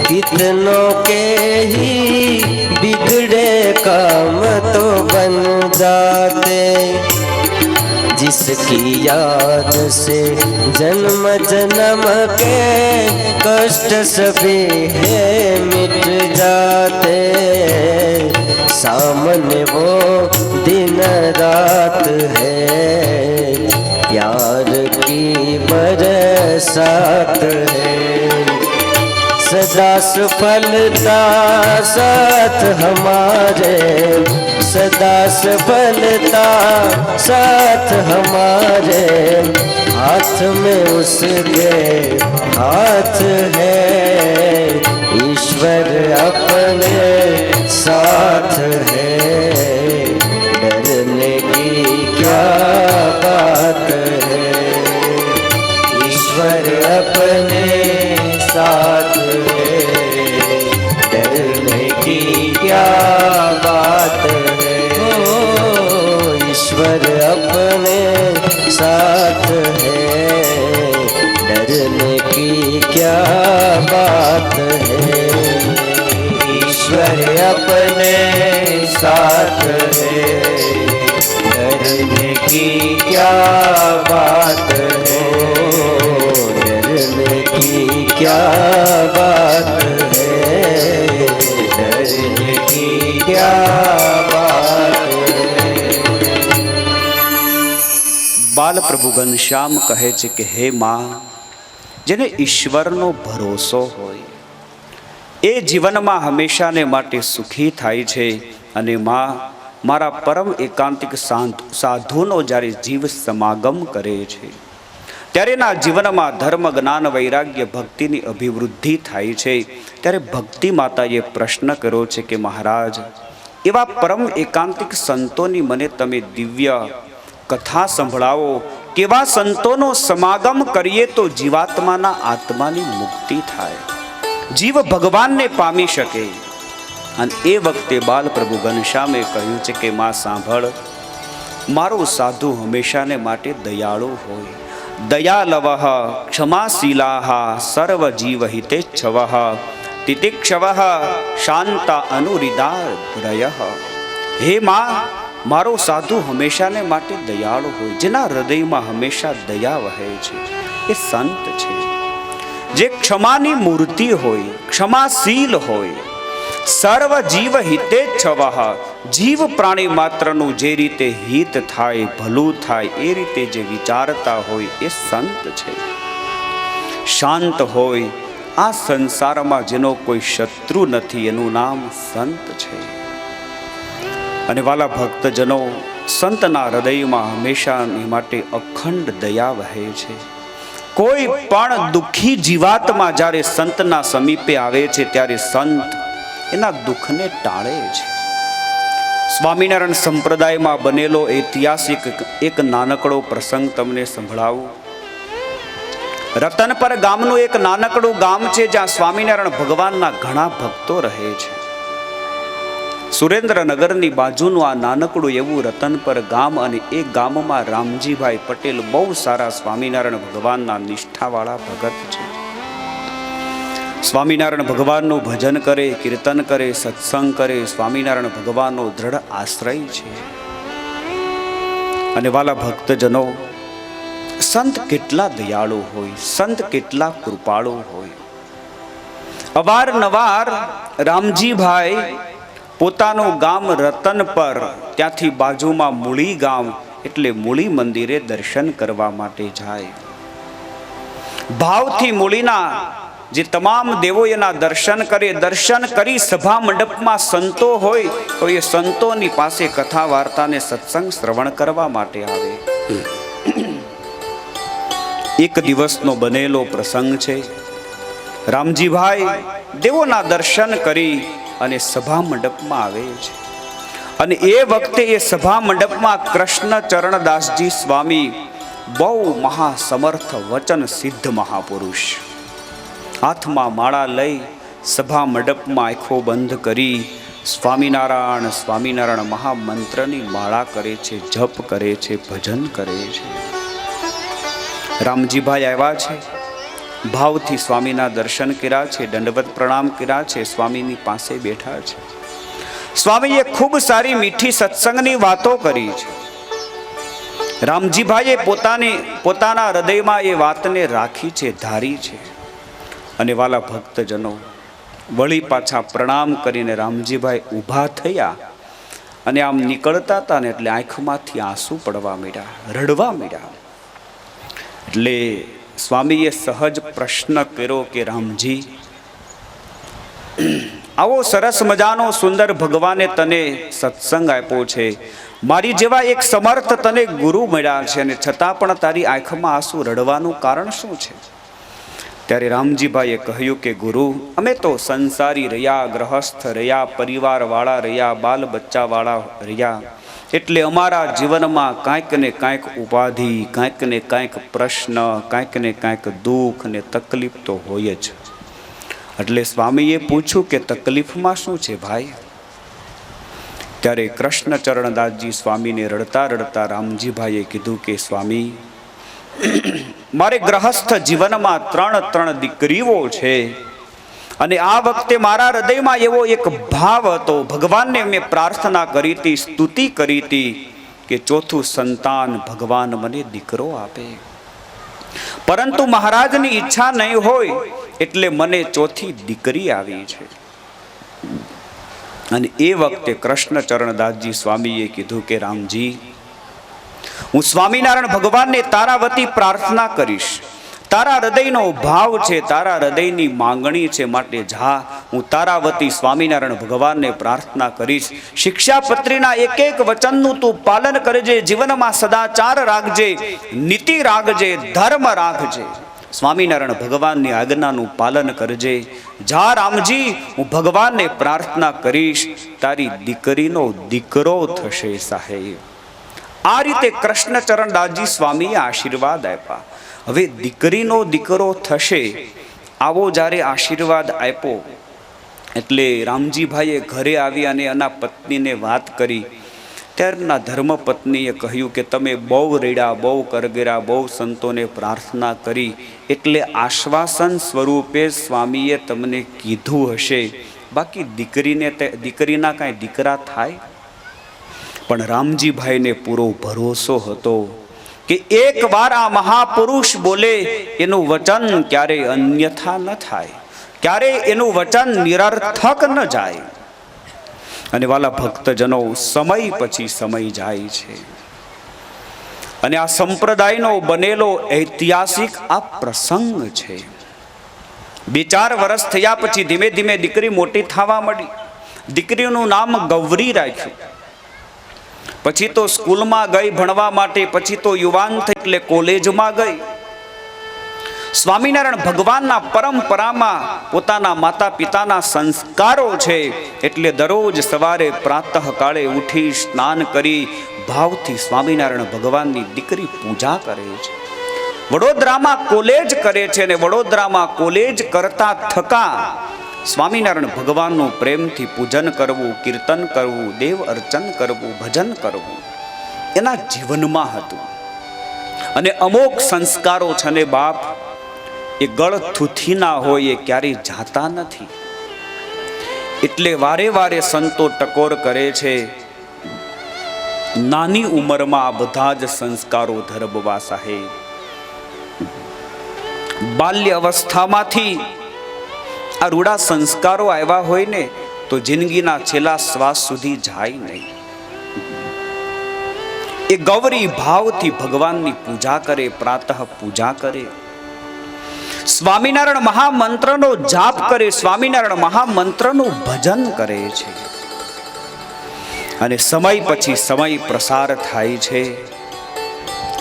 कितनों के ही बिगड़े काम तो बन जाते. जिसकी याद से जन्म जन्म के कष्ट सभी है मिट जाते. सामने वो दिन रात है, प्यार की बरसात है. सदा सफलता साथ हमारे, सदा सफलता साथ हमारे. हाथ में उसके हाथ है, ईश्वर अपने साथ है. डरने की क्या बात है, ईश्वर अपने साथ है. डरने की क्या बात है, ईश्वर अपने साथ है. डरने की क्या बात है, ईश्वर अपने साथ है. डरने की क्या बात है, डरने की क्या बात है. डरने की क्या बात है. બાલ પ્રભુ ઘનશ્યામ કહે છે કે હે માં, જેને ઈશ્વરનો ભરોસો હોય એ જીવનમાં હંમેશાને માટે સુખી થાય છે. અને માં, મારા પરમ એકાંતિક સાધુનો જ્યારે જીવ સમાગમ કરે છે ત્યારે એના જીવનમાં ધર્મ, જ્ઞાન, વૈરાગ્ય, ભક્તિની અભિવૃદ્ધિ થાય છે. ત્યારે ભક્તિ માતાએ પ્રશ્ન કર્યો છે કે મહારાજ, એવા પરમ એકાંતિક સંતોની મને તમે દિવ્ય કથા સંભળાવો. કેવા સંતોનો સમાગમ કરીએ તો જીવાત્માના આત્માની મુક્તિ થાય, જીવ ભગવાનને પામી શકે. અને એ વખતે બાલ પ્રભુ ઘનશ્યામે કહ્યું છે કે માં સાંભળ, મારો સાધુ હંમેશાને માટે દયાળુ હોય. દયાલવઃ ક્ષમાશીલાઃ સર્વ જીવ હિતેચ્છવઃ તિતિક્ષવઃ શાંતા અનુરિદારયઃ. હે માં, મારો સાધુ હંમેશાને માટે દયાળુ હોય, જેના હૃદયમાં હંમેશા દયા વહે છે, એ સંત છે. જે ક્ષમાની મૂર્તિ હોય, ક્ષમાશીલ હોય, સર્વ જીવ હિતેચ્છવઃ, જીવ પ્રાણી માત્રનું જે રીતે હિત થાય, ભલું થાય, એ રીતે જે વિચારતા હોય એ સંત છે. શાંત હોય, આ સંસારમાં જેનો કોઈ શત્રુ નથી, એનું નામ સંત છે. અને વાલા ભક્તજનો, સંતના હૃદયમાં હંમેશાની માટે અખંડ દયા વહે છે. કોઈ પણ દુઃખી જીવાત્મા જ્યારે સંતના સમીપે આવે છે ત્યારે સંત એના દુઃખને ટાળે છે. સ્વામિનારાયણ સંપ્રદાયમાં બનેલો ઐતિહાસિક એક નાનકડો પ્રસંગ તમને સંભળાવું. રતનપર ગામનું એક નાનકડું ગામ છે જ્યાં સ્વામિનારાયણ ભગવાનના ઘણા ભક્તો રહે છે. સુરેન્દ્રનગરની બાજુનું આ નાનકડું એવું રતનપર ગામ, અને એ ગામમાં રામજીભાઈ પટેલ બહુ સારા સ્વામિનારાયણ ભગવાનના નિષ્ઠાવાળા ભગત છે. સ્વામિનારાયણ ભગવાનનું ભજન કરે, કીર્તન કરે, સત્સંગ કરે. સ્વામિનારાયણ ભગવાનનો દ્રઢ આશ્રય છે. અને વાલા ભક્તજનો, સંત કેટલા દયાળુ હોય, સંત કેટલા કૃપાળુ હોય. અવારનવાર રામજીભાઈ પોતાનું ગામ રતનપર, ત્યાંથી બાજુમાં મૂળી ગામ એટલે મૂળી મંદિરે દર્શન કરવા માટે જાય. ભાવથી મૂળીના જે તમામ દેવો એના દર્શન કરે. દર્શન કરી સભા મંડપમાં સંતો હોય તો એ સંતોની પાસે કથા વાર્તા ને સત્સંગ શ્રવણ કરવા માટે આવે. એક દિવસનો બનેલો પ્રસંગ છે. રામજીભાઈ દેવોના દર્શન કરી અને સભા મંડપમાં આવે છે. અને એ વખતે એ સભા મંડપમાં કૃષ્ણ ચરણદાસજી સ્વામી, બહુ મહાસમર્થ વચન સિદ્ધ મહાપુરુષ, હાથમાં માળા લઈ સભા મંડપમાં આંખો બંધ કરી સ્વામિનારાયણ સ્વામિનારાયણ મહામંત્રની માળા કરે છે, જપ કરે છે, ભજન કરે છે. રામજીભાઈ આવ્યા છે, ભાવથી સ્વામીના દર્શન કર્યા છે, દંડવત પ્રણામ કર્યા છે, સ્વામીની પાસે બેઠા છે. સ્વામીએ ખૂબ સારી મીઠી સત્સંગની વાતો કરી છે. રામજીભાઈએ પોતાના હૃદયમાં એ વાતને રાખી છે, ધારી છે. અને વાલા ભક્તજનો, વળી પાછા પ્રણામ કરીને રામજીભાઈ ઊભા થયા અને આમ નીકળતા હતા ને એટલે આંખમાંથી આંસુ પડવા માંડ્યા, રડવા માંડ્યા. એટલે સ્વામીએ સહજ પ્રશ્ન કર્યો કે રામજી, આવો સરસ મજાનો સુંદર ભગવાને તને સત્સંગ આપ્યો છે, મારી જેવા એક સમર્થ તને ગુરુ મળ્યા છે, અને છતાં પણ તારી આંખમાં આંસુ રડવાનું કારણ શું છે? ત્યારે રામજીભાઈએ કહ્યું કે ગુરુ, અમે તો સંસારી રહ્યા, ગ્રહસ્થ રહ્યા, પરિવારવાળા રહ્યા, બાલ બચ્ચાવાળા રહ્યા, એટલે અમારા જીવનમાં કાંઈક ને કાંઈક ઉપાધિ, કાંઈક ને કાંઈક પ્રશ્ન, કાંઈક ને કાંઈક દુઃખ ને તકલીફ તો હોય જ. એટલે સ્વામીએ પૂછ્યું કે તકલીફમાં શું છે ભાઈ? ત્યારે કૃષ્ણચરણદાસજી સ્વામીને રડતા રડતા રામજીભાઈએ કીધું કે સ્વામી, મારે ગ્રહસ્થ જીવનમાં 3 દીકરીઓ છે, અને આ વખતે મારા હૃદયમાં એવો એક ભાવ હતો, ભગવાનને મેં પ્રાર્થના કરી હતી, સ્તુતિ કરી હતી કે ચોથું સંતાન ભગવાન મને દીકરો આપે. પરંતુ મહારાજની ઈચ્છા નહીં હોય એટલે મને ચોથી દીકરી આવી છે. અને એ વખતે કૃષ્ણચરણદાસજી સ્વામીએ કીધું કે રામજી, હું સ્વામિનારાયણ ભગવાનને તારા વતી પ્રાર્થના કરીશ. તારા હૃદયનો ભાવ છે, તારા હૃદયની માંગણી છે, માટે જા, હું તારા વતી સ્વામિનારાયણ ભગવાનને પ્રાર્થના કરીશ. શિક્ષાપત્રીના એક વચનનું તું પાલન કરજે, જીવનમાં સદાચાર રાખજે, નીતિ રાખજે, ધર્મ રાખજે, સ્વામિનારાયણ ભગવાનની આજ્ઞાનું પાલન કરજે. જા રામજી, હું ભગવાનને પ્રાર્થના કરીશ, તારી દીકરીનો દીકરો થશે સાહેબ. આ રીતે કૃષ્ણચરણદાસજી સ્વામીએ આશીર્વાદ આપ્યા. હવે દીકરીનો દીકરો થશે આવો જ્યારે આશીર્વાદ આપ્યો એટલે રામજીભાઈએ ઘરે આવી અને એના પત્નીને વાત કરી. ત્યારના ધર્મપત્નીએ કહ્યું કે તમે બહુ રેડા, બહુ કરગરા, બહુ સંતોને પ્રાર્થના કરી એટલે આશ્વાસન સ્વરૂપે સ્વામીએ તમને કીધું હશે, બાકી દીકરીના કાંઈ દીકરા થાય? પણ રામજીભાઈને પૂરો ભરોસો હતો કે એકવાર આ મહાપુરુષ બોલે એનું વચન ક્યારે અન્યથા ન થાય, ક્યારે એનું વચન નિરર્થક ન જાય. અને વાલા ભક્તજનો, સમય પછી સમય જાય છે અને આ સંપ્રદાયનો બનેલો ઐતિહાસિક આ પ્રસંગ છે. 2-4 વર્ષ થયા પછી ધીમે ધીમે દીકરી મોટી થવા માંડી. દીકરીનું નામ ગૌરી રાખ્યું. પછી તો સ્કૂલમાં ગઈ ભણવા માટે. પછી તો યુવાન થઈ એટલે કોલેજમાં ગઈ. સ્વામિનારાયણ ભગવાનના પરંપરામાં પોતાના માતા પિતાના સંસ્કારો છે એટલે દરરોજ સવારે પ્રાતઃ કાળે ઉઠી સ્નાન કરી ભાવથી સ્વામિનારાયણ ભગવાનની દીકરી પૂજા કરે છે. વડોદરામાં કોલેજ કરે છે અને વડોદરામાં કોલેજ કરતા થકા સ્વામિનારાયણ ભગવાનનું પ્રેમથી પૂજન કરવું, કીર્તન કરવું, દેવ અર્ચન કરવું, ભજન કરવું એના જીવનમાં હતું. અને અમુક સંસ્કારો છે ને બાપ, એ ગળ થૂથીના હોય એ ક્યારેય જાતા નથી. એટલે વારે વારે સંતો ટકોર કરે છે, નાની ઉંમરમાં આ બધા જ સંસ્કારો ધરબવા સાહેબ. બાલ્ય અવસ્થામાંથી આ રૂડા સંસ્કારો આવ્યા હોય ને તો જિંદગીના છેલ્લા શ્વાસ સુધી જાય નહીં. એ ગૌરી ભાવથી ભગવાનની પૂજા કરે, પ્રાતઃ પૂજા કરે, સ્વામિનારાયણ મહામંત્રનો જાપ કરે, સ્વામિનારાયણ મહામંત્રનું ભજન કરે છે. અને સમય પછી સમય પ્રસાર થાય છે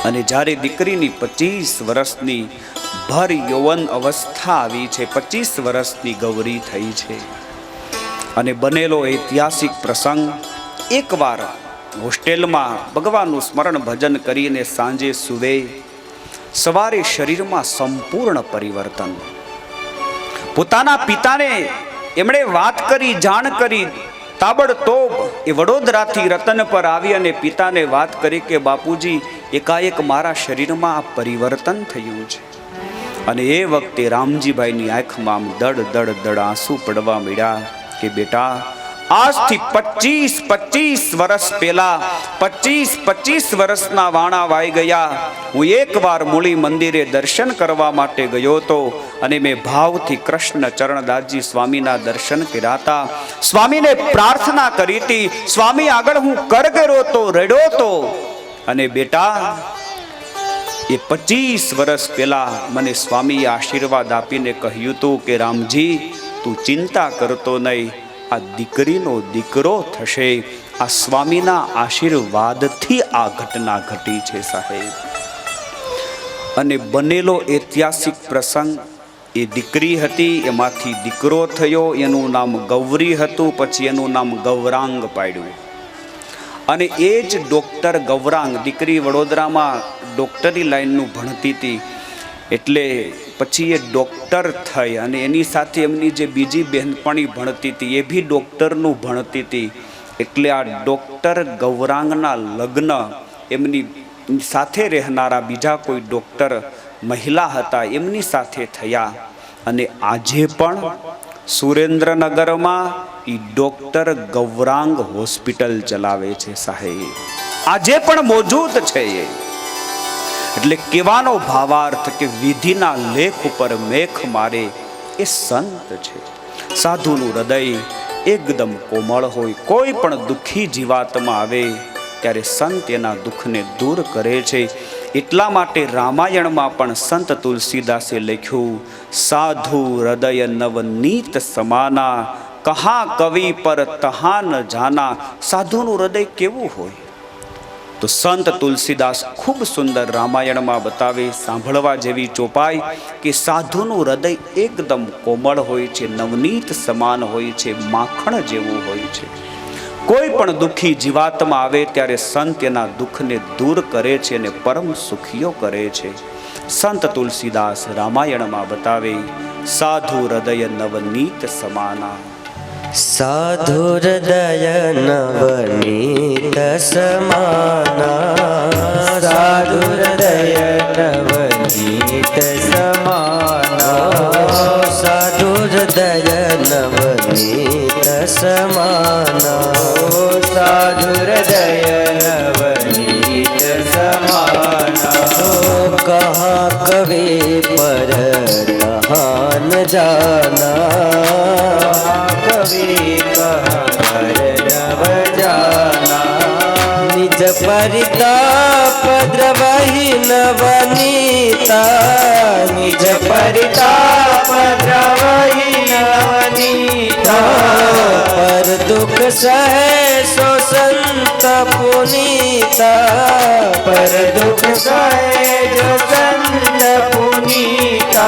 અને જ્યારે દીકરીની 25 વર્ષની ભર યૌવન અવસ્થા આવી છે, 25 વર્ષની ગૌરી થઈ છે અને બનેલો ઐતિહાસિક પ્રસંગ, એકવાર હોસ્ટેલમાં ભગવાનનું સ્મરણ ભજન કરીને સાંજે સુવે, સવારે શરીરમાં સંપૂર્ણ પરિવર્તન. પોતાના પિતાને એમણે વાત કરી, જાણ કરી, તાબડતોબ એ વડોદરાથી રતન પર આવી અને પિતાને વાત કરી કે બાપુજી, એકાએક મારા શરીરમાં આ પરિવર્તન થયું છે. અને એ વખતે રામજીભાઈની આંખમાં આમ દડ દડ દડ આંસુ પડવા મળ્યા કે બેટા, આજથી 25 વર્ષ પહેલા 25 વર્ષના વાણા વાઈ ગયા. હું એકવાર મૂળી મંદિરે દર્શન કરવા માટે ગયો હતો અને મેં ભાવથી કૃષ્ણ ચરણદાસજી સ્વામીના દર્શન કર્યા હતા. સ્વામીને પ્રાર્થના કરી હતી, સ્વામી આગળ હું કરગરો તો, રડ્યો તો. અને બેટા, એ 25 વર્ષ પહેલા મને સ્વામીએ આશીર્વાદ આપીને કહ્યું હતું કે રામજી, તું ચિંતા કરતો નહીં, આ દીકરીનો દીકરો થશે. આ સ્વામીના આશીર્વાદથી આ ઘટના ઘટી છે સાહેબ. અને બનેલો ઐતિહાસિક પ્રસંગ, એ દીકરી હતી, એમાંથી દીકરો થયો, એનું નામ ગૌરી હતું. પછી એનું નામ ગૌરાંગ પાડ્યું. અને એ જ ડૉક્ટર ગૌરાંગ, દીકરી વડોદરામાં ડૉક્ટરી લાઈનનું ભણતી હતી એટલે પછી એ ડૉક્ટર થઈ અને એની સાથે એમની જે બીજી બહેનપણી ભણતી હતી એ બી ડૉક્ટરનું ભણતી હતી. એટલે આ ડૉક્ટર ગૌરાંગના લગ્ન એમની સાથે રહેનારા બીજા કોઈ ડૉક્ટર મહિલા હતા એમની સાથે થયા. અને આજે પણ સુરેન્દ્રનગરમાં એ ડૉક્ટર ગૌરાંગ હોસ્પિટલ ચલાવે છે સાહેબ, આજે પણ મોજૂદ છે એ. એટલે કહેવાનો ભાવાર્થ કે વિધિના લેખ ઉપર મેખ મારે એ સંત છે. સાધુનું હૃદય એકદમ કોમળ હોય. કોઈ પણ દુઃખી જીવાત્મા આવે ત્યારે સંત એના દુઃખને દૂર કરે છે. એટલા માટે રામાયણમાં પણ સંત તુલસીદાસે લખ્યું, સાધુ હૃદય નવનીત સમાના, કહા કવિ પર તહા ન જાના. સાધુનું હૃદય કેવું હોય તો સંત તુલસીદાસ ખૂબ સુંદર રામાયણમાં બતાવે, સાંભળવા જેવી ચોપાઈ કે સાધુનું હૃદય એકદમ કોમળ હોય છે, નવનીત સમાન હોય છે, માખણ જેવું હોય છે. કોઈ પણ દુઃખી જીવાત્મા આવે ત્યારે સંત એના દુઃખને દૂર કરે છે અને પરમ સુખીઓ કરે છે. સંત તુલસીદાસ રામાયણમાં બતાવે, સાધુ હૃદય નવનીત સમાના. સાધુ હૃદય નવનીત સમાના, સાધુ હૃદય નવનીત સમાના, સાધુ હૃદય નવનીત સમાના, સાધુ હૃદય નવનીત સમાના. કહા કવિ પર તહા ન જાના, કવિ કહા परिताप द्रवहि नवनीता निज परिताप द्रवहि नवनीता पर दुख सहे सो संत पुनीता पर दुख सहे जो संत पुनीता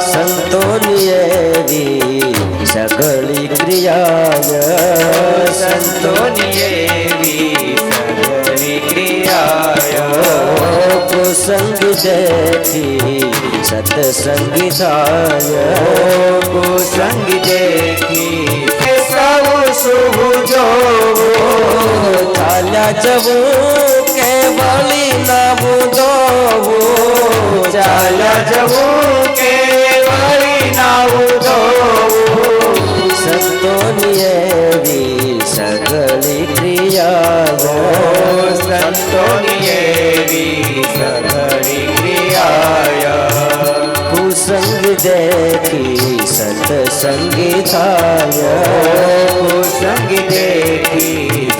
संतोनी एवी सगली क्रियाय संतोनी एवी सगली क्रियाय कुसंग देखी सत्संगी थाय कुसंग देखी सब शुभ जो चाल्या जबू केवली ना बुदो चाल्या जबू केवली ना बुदो संतोनी एवी सगली क्रिया संतोनी एवी सगली क्रिया कुसंग देखी सत्संगी थाय कुसंग देखी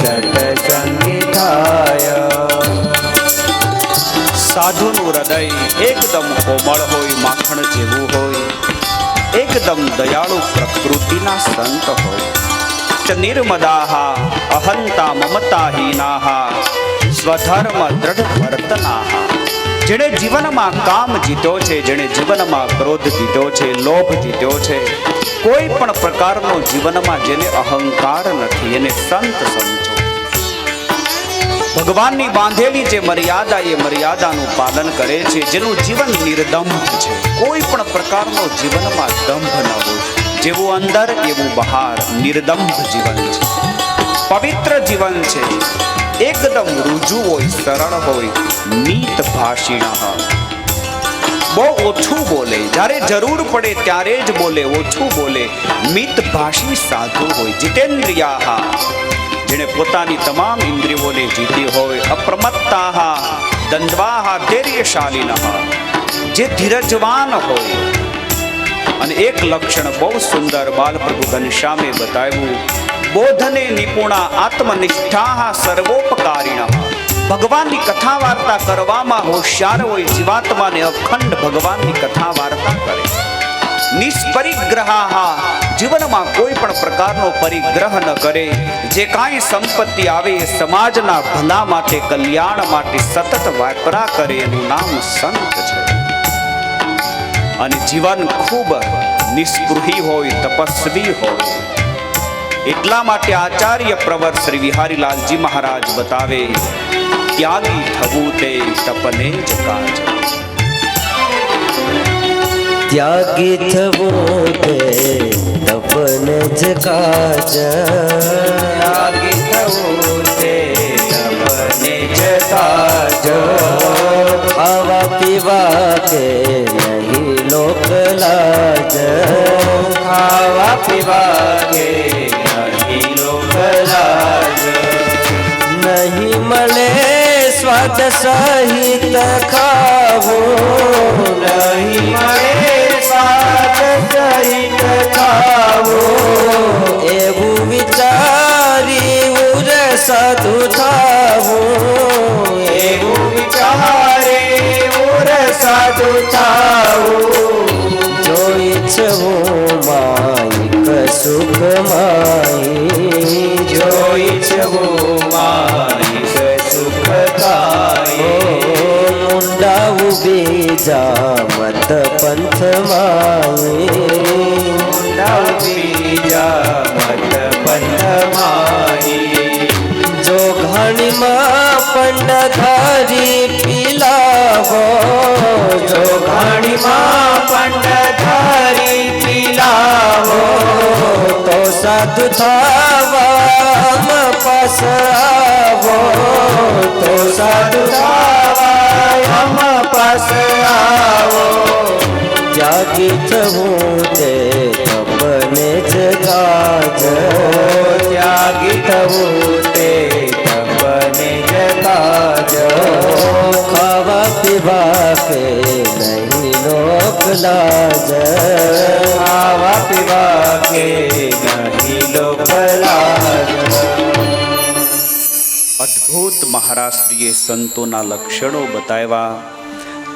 सत्संगी थाय સાધુનું હૃદય એકદમ કોમળ હોય, માખણ જેવું હોય, એકદમ દયાળુ પ્રકૃતિના સંત હોય. ચ નિર્મદાહા અહંતા મમતાહીનાહા સ્વધર્મ દ્રઢ વર્તનાહા. જેણે જીવનમાં કામ જીત્યો છે, જેણે જીવનમાં ક્રોધ જીત્યો છે, લોભ જીત્યો છે, કોઈ પણ પ્રકારનો જીવનમાં જેને અહંકાર નથી એને સંત સમજો. ભગવાનની બાંધેલી જે મર્યાદા એ મર્યાદાનું પાલન કરે છે, જેનું જીવન નિર્દંભ છે, કોઈ પણ પ્રકારનો જીવનમાં દંભ ન હોય, જેવું અંદર એવું બહાર નિર્દંભ જીવન છે, પવિત્ર જીવન છે, એકદમ રુજુ હોય, સરળ હોય, નીત ભાષિણ, બહુ ઓછું બોલે, જ્યારે જરૂર પડે ત્યારે જ બોલે, ઓછું બોલે, મિત ભાષી સાધુ હોય. જીતેન્દ્રિયા જેણે પોતાની તમામ ઇન્દ્રિયોને જીતી હોય. અપ્રમત્તાહ દંડવાહ ધૈર્યશાલિનઃ જે ધીરજવાન હોય. અને એક લક્ષણ બહુ સુંદર બાલપ્રભુ ઘનશ્યામે બતાવ્યું. બોધને નિપુણા આત્મનિષ્ઠા સર્વોપકારીણ. ભગવાનની કથા વાર્તા કરવામાં હોશિયાર હોય, જીવાત્માને અખંડ ભગવાનની કથા વાર્તા કરે. નિષ્પરિગ્રહા જીવનમાં કોઈ પણ પ્રકારનો પરિગ્રહ ન કરે. જે કાંઈ સંપત્તિ આવે એ સમાજના ભલા માટે, કલ્યાણ માટે સતત વાપરા કરે, એનું નામ સંત છે. અને જીવન ખૂબ નિસ્પૃહી હોય, તપસ્વી હોય. એટલા માટે આચાર્ય પ્રવર શ્રી વિહારીલાલજી મહારાજ બતાવે, ત્યાગી થવું તે તપને જ કાજ. ત્યાગી થવું તે તપને જ કાજ. ત્યાગી થવું તે તપને જ કાજ. ખાવા પીવા કે નહીં લોક લાજ. ખાવા પીવા કે નહીં લોક લાજ. નહીં મળે સ્વાદ સહિત ખાવું. નહીં મળે સ્વાદ સહિત ખાવું. એવું વિચારી ઉર સાધુ થાવું. એવું વિચારી ઉર સાધુ થાવું. જો ઈચ્છવું માઈક સુખ માઈ. જો ઈચ્છવું માઈક સુખ કાય. મુંડાવું બીજા મત પંથ માઈ. મુંડાવું બીજા મત પંથ માઈ. જો ઘાણીમાં પંડધારી પીલાવો. જો ઘાણીમાં પંડધારી પીલાવો. તો સાધુ થાવા પાસ આવો. તો સાધુ થાવા પાસ આવો. ત્યાગી થવું તે તપને જ કાજ. ત્યાગી થવું તે તપને જ કાજ. ખાવા પીવા કે નહીં લોક લાજ. ખાવા પીવા કે નહીં લોક લાજ. અદ્ભુત મહારાજશ્રીએ સંતોના લક્ષણો બતાવ્યા.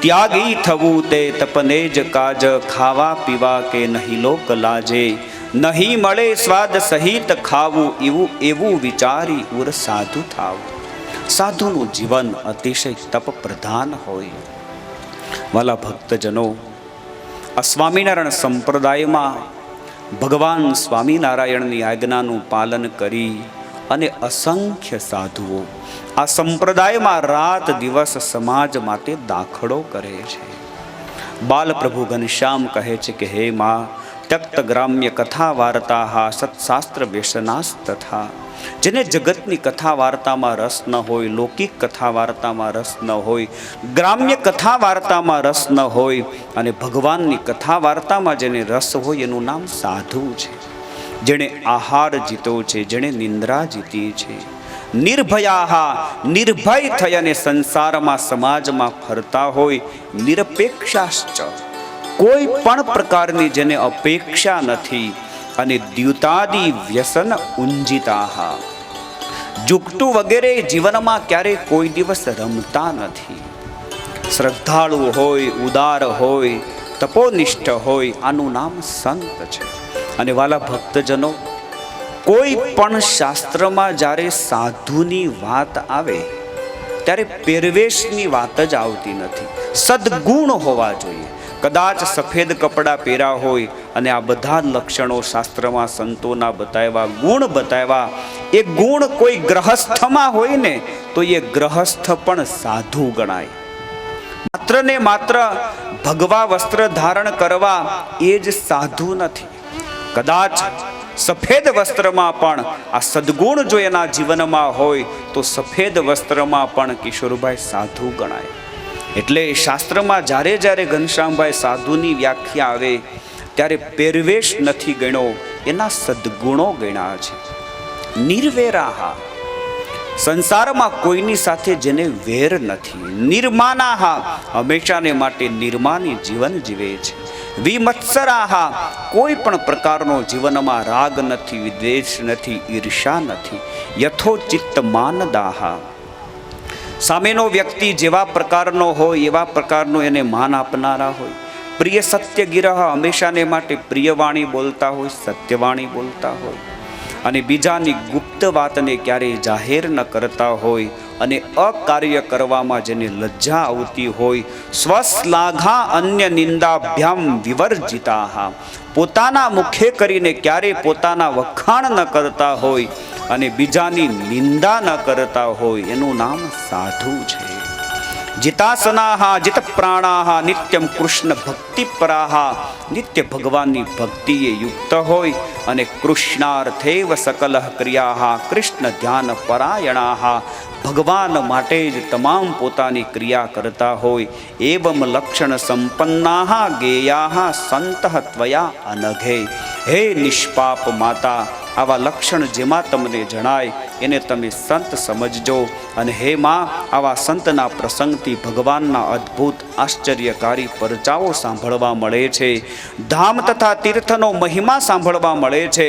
ત્યાગી થવું તે તપને જ કાજ, ખાવા પીવા કે નહીં લોક લાજે, નહીં મળે સ્વાદ સહિત ખાવું, એવું વિચારી ઉર સાધુ થાવું. સાધુનું જીવન અતિશય તપ પ્રધાન હોય. વાલા ભક્તજનો, આ સ્વામિનારાયણ સંપ્રદાયમાં ભગવાન સ્વામિનારાયણની આજ્ઞાનું પાલન કરી અને અસંખ્ય સાધુઓ આ સંપ્રદાયમાં રાત દિવસ સમાજ માટે દાખલો કરે છે. બાલપ્રભુ ઘનશ્યામ કહે છે કે હે માં, તક્ત ગ્રામ્ય કથા વાર્તા સત્શાસ્ત્ર વ્યસનાસ તથા. જેને જગતની કથા વાર્તામાં રસ ન હોય, લૌકિક કથા વાર્તામાં રસ ન હોય, ગ્રામ્ય કથા વાર્તામાં રસ ન હોય, અને ભગવાનની કથા વાર્તામાં જેને રસ હોય એનું નામ સાધુ છે. જેણે આહાર જીતો છે, જેણે નિંદ્રા જીતી છે. નિર્ભયા, નિર્ભય થઈ અને સંસારમાં સમાજમાં ફરતા હોય. નિરપેક્ષાશ્ચ, કોઈ પણ પ્રકારની જેને અપેક્ષા નથી. અને દ્યુતાદિ વ્યસન ઉંજિતા, જુગટું વગેરે જીવનમાં ક્યારેય કોઈ દિવસ રમતા નથી. શ્રદ્ધાળુ હોય, ઉદાર હોય, તપોનિષ્ઠ હોય, આનું નામ સંત છે. અને વાલા ભક્તજનો, કોઈ પણ શાસ્ત્રમાં જ્યારે સાધુની વાત આવે ત્યારે પહેરવેશની વાત જ આવતી નથી. સદગુણ હોવા જોઈએ. કદાચ સફેદ કપડાં પહેર્યા હોય અને આ બધા લક્ષણો શાસ્ત્રમાં સંતોના બતાવ્યા, ગુણ બતાવ્યા, એ ગુણ કોઈ ગ્રહસ્થમાં હોય ને તો એ ગ્રહસ્થ પણ સાધુ ગણાય. માત્ર ને માત્ર ભગવા વસ્ત્ર ધારણ કરવા એ જ સાધુ નથી. કદાચ સફેદ વસ્ત્રમાં પણ આ સદગુણ જો એના જીવનમાં હોય તો સફેદ વસ્ત્રમાં પણ કિશોરભાઈ સાધુ ગણાય. એટલે શાસ્ત્રમાં જ્યારે જ્યારે ઘનશ્યામભાઈ સાધુની વ્યાખ્યા આવે ત્યારે પહેરવેશ નથી ગણ્યો, એના સદગુણો ગણ્યા છે. નિર્વેરાહા, સંસારમાં કોઈની સાથે જેને વેર નથી. નિર્માનાહા, હંમેશાને માટે નિર્માની જીવન જીવે છે. વિમત્સરાહા, કોઈ પણ પ્રકારનો જીવનમાં રાગ નથી, વિદ્વેષ નથી, ઈર્ષા નથી. યથોચિત્ત માનદાહા, સામેનો વ્યક્તિ જેવા પ્રકારનો હોય એવા પ્રકારનો એને માન આપનારા હોય. પ્રિય સત્ય ગિરહ, હંમેશાને માટે પ્રિયવાણી બોલતા હોય, સત્યવાણી બોલતા હોય. અને બીજાની ગુપ્ત વાતને ક્યારેય જાહેર ન કરતા હોય. અને અકાર્ય કરવામાં જેને લજ્જા આવતી હોય. સ્વશ્લાઘા અન્ય નિંદાભ્યામ વિવર્જિતા, પોતાના મુખે કરીને ક્યારેય પોતાના વખાણ ન કરતા હોય અને બીજાની નિંદા ન કરતા હોય, એનું નામ સાધુ છે. જિતાસનાહા જિત પ્રાણાહા નિત્યમ કૃષ્ણ ભક્તિપરાહા, નિત્ય ભગવાનની ભક્તિએ યુક્ત હોય અને કૃષ્ણાર્થેવ સકલ ક્રિયાહા, કૃષ્ણ ધ્યાન પરાયણાહા, ભગવાન માટે જ તમામ પોતાની ક્રિયા કરતા હોય. એવમ લક્ષણ સંપન્નાહા ગેયાહા સંતઃ ત્વયા અનઘે. હે નિષ્પાપ માતા, આવા લક્ષણ જેમાં તમને જણાય એને તમે સંત સમજજો. અને હે માં, આવા સંતના પ્રસંગથી ભગવાનના અદ્ભુત આશ્ચર્યકારી પરચાઓ સાંભળવા મળે છે. ધામ તથા તીર્થનો મહિમા સાંભળવા મળે છે.